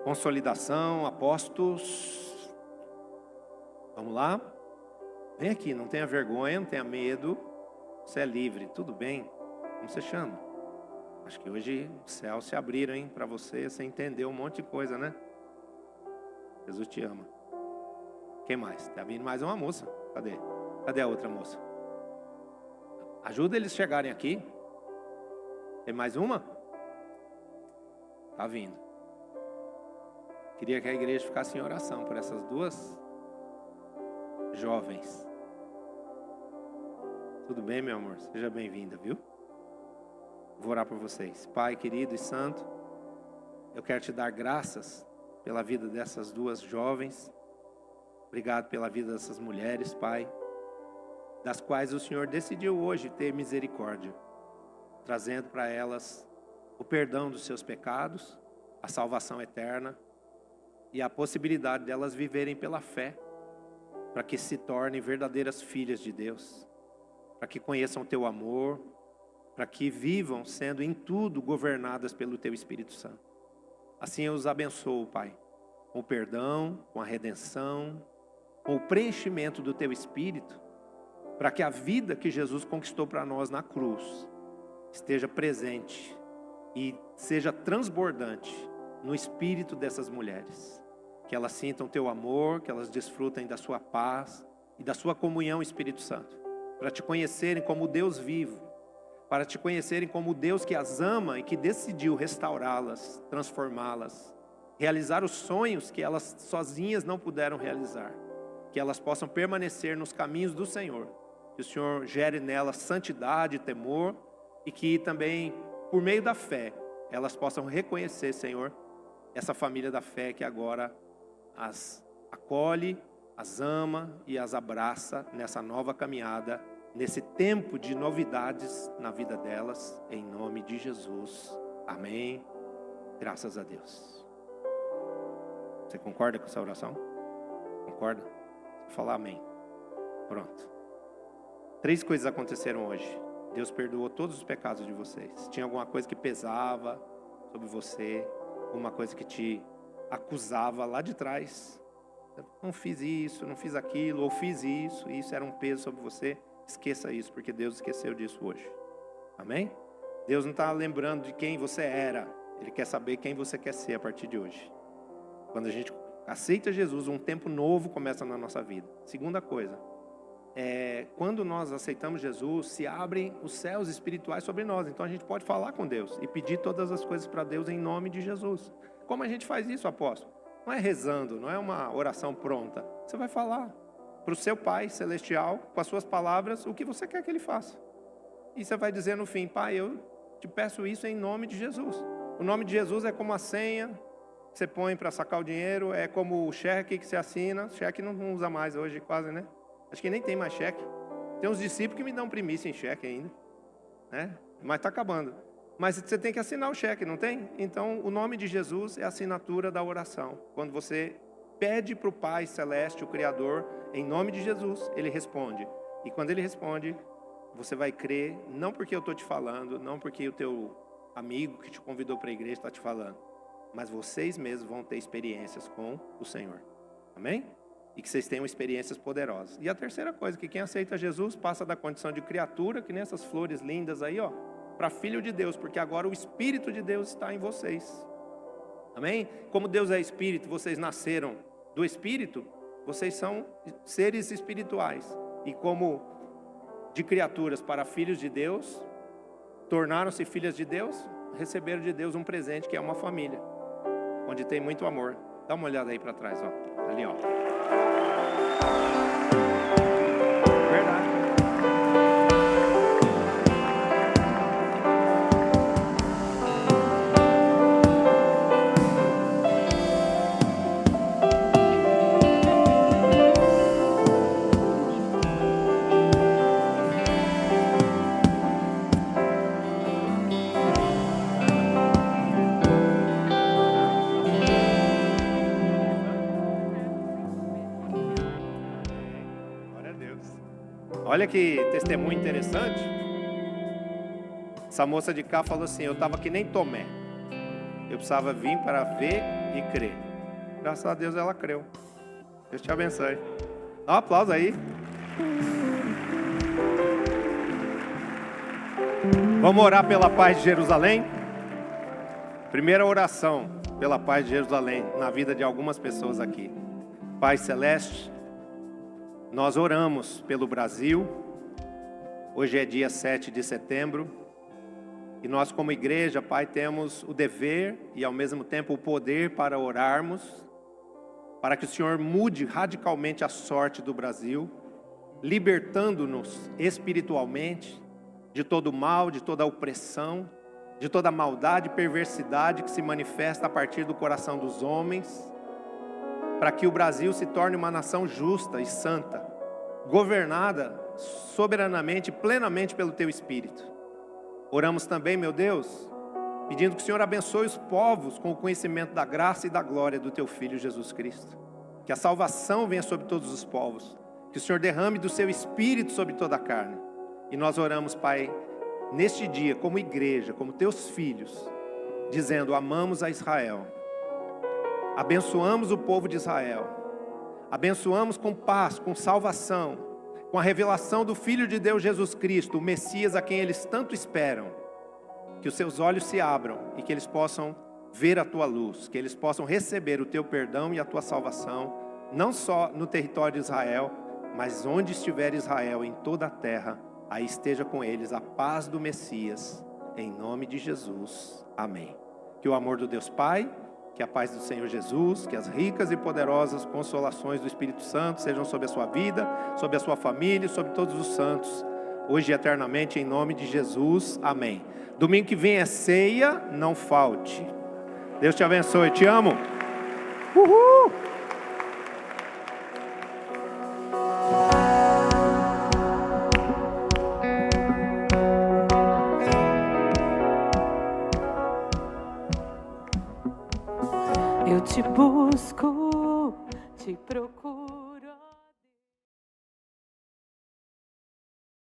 Speaker 1: Consolidação, apóstolos. Vamos lá? Vem aqui, não tenha vergonha, não tenha medo. Você é livre, tudo bem? Como você chama? Acho que hoje os céus se abriram, hein, para você entendeu um monte de coisa, né? Jesus te ama. Quem mais? Tá vindo mais uma moça. Cadê? Cadê a outra moça? Ajuda eles a chegarem aqui. Tem mais uma? Tá vindo. Queria que a igreja ficasse em oração por essas duas jovens. Tudo bem, meu amor? Seja bem-vinda, viu? Vou orar por vocês. Pai querido e santo, eu quero te dar graças pela vida dessas duas jovens. Obrigado pela vida dessas mulheres, Pai, das quais o Senhor decidiu hoje ter misericórdia, trazendo para elas o perdão dos seus pecados, a salvação eterna e a possibilidade delas viverem pela fé, para que se tornem verdadeiras filhas de Deus, para que conheçam o Teu amor, para que vivam sendo em tudo governadas pelo Teu Espírito Santo. Assim eu os abençoo, Pai, com o perdão, com a redenção, com o preenchimento do Teu Espírito, para que a vida que Jesus conquistou para nós na cruz esteja presente e seja transbordante no espírito dessas mulheres. Que elas sintam Teu amor, que elas desfrutem da Sua paz e da Sua comunhão, Espírito Santo, para Te conhecerem como Deus vivo, para Te conhecerem como Deus que as ama e que decidiu restaurá-las, transformá-las, realizar os sonhos que elas sozinhas não puderam realizar, que elas possam permanecer nos caminhos do Senhor, que o Senhor gere nelas santidade e temor, e que também, por meio da fé, elas possam reconhecer, Senhor, essa família da fé que agora as acolhe, as ama e as abraça nessa nova caminhada, nesse tempo de novidades na vida delas, em nome de Jesus. Amém. Graças a Deus. Você concorda com essa oração? Concorda? Vou falar amém. Pronto. 3 coisas aconteceram hoje. Deus perdoou todos os pecados de vocês. Tinha alguma coisa que pesava sobre você, alguma coisa que te acusava lá de trás. Não fiz isso, não fiz aquilo, ou fiz isso, e isso era um peso sobre você. Esqueça isso, porque Deus esqueceu disso hoje. Amém? Deus não está lembrando de quem você era. Ele quer saber quem você quer ser a partir de hoje. Quando a gente aceita Jesus, um tempo novo começa na nossa vida. Segunda coisa, quando nós aceitamos Jesus, se abrem os céus espirituais sobre nós. Então a gente pode falar com Deus e pedir todas as coisas para Deus em nome de Jesus. Como a gente faz isso, apóstolo? Não é rezando, não é uma oração pronta. Você vai falar para o seu Pai Celestial, com as suas palavras, o que você quer que Ele faça. E você vai dizer no fim: Pai, eu te peço isso em nome de Jesus. O nome de Jesus é como a senha que você põe para sacar o dinheiro, é como o cheque que você assina. Cheque não usa mais hoje quase, né? Acho que nem tem mais cheque. Tem uns discípulos que me dão primícia em cheque ainda, né? Mas está acabando. Mas você tem que assinar o cheque, não tem? Então, o nome de Jesus é a assinatura da oração. Quando você pede para o Pai Celeste, o Criador, em nome de Jesus, Ele responde. E quando Ele responde, você vai crer, não porque eu estou te falando, não porque o teu amigo que te convidou para a igreja está te falando, mas vocês mesmos vão ter experiências com o Senhor. Amém? E que vocês tenham experiências poderosas. E a terceira coisa, que quem aceita Jesus passa da condição de criatura, que nem essas flores lindas aí, ó, para filho de Deus, porque agora o Espírito de Deus está em vocês. Amém? Como Deus é Espírito, vocês nasceram do Espírito, vocês são seres espirituais. E como de criaturas para filhos de Deus, tornaram-se filhas de Deus, receberam de Deus um presente que é uma família, onde tem muito amor. Dá uma olhada aí para trás, ó. Ali, ó. Verdade. Olha que testemunho interessante. Essa moça de cá falou assim: eu estava que nem Tomé. Eu precisava vir para ver e crer. Graças a Deus ela creu. Deus te abençoe. Dá um aplauso aí. Vamos orar pela paz de Jerusalém? Primeira oração pela paz de Jerusalém na vida de algumas pessoas aqui. Pai Celeste, nós oramos pelo Brasil. Hoje é dia 7 de setembro. E nós como igreja, Pai, temos o dever e ao mesmo tempo o poder para orarmos, para que o Senhor mude radicalmente a sorte do Brasil, libertando-nos espiritualmente de todo o mal, de toda a opressão, de toda a maldade e perversidade que se manifesta a partir do coração dos homens, para que o Brasil se torne uma nação justa e santa, governada soberanamente, plenamente pelo Teu Espírito. Oramos também, meu Deus, pedindo que o Senhor abençoe os povos com o conhecimento da graça e da glória do Teu Filho Jesus Cristo. Que a salvação venha sobre todos os povos, que o Senhor derrame do Seu Espírito sobre toda a carne. E nós oramos, Pai, neste dia, como igreja, como Teus filhos, dizendo: amamos a Israel, abençoamos o povo de Israel, abençoamos com paz, com salvação, com a revelação do Filho de Deus Jesus Cristo, o Messias a quem eles tanto esperam. Que os seus olhos se abram e que eles possam ver a Tua luz, que eles possam receber o Teu perdão e a Tua salvação, não só no território de Israel, mas onde estiver Israel, em toda a terra, aí esteja com eles a paz do Messias, em nome de Jesus. Amém. Que o amor do Deus Pai, que a paz do Senhor Jesus, que as ricas e poderosas consolações do Espírito Santo sejam sobre a sua vida, sobre a sua família e sobre todos os santos, hoje e eternamente, em nome de Jesus. Amém. Domingo que vem é ceia, não falte. Deus te abençoe, te amo. Uhul!
Speaker 2: Eu te busco, te procuro.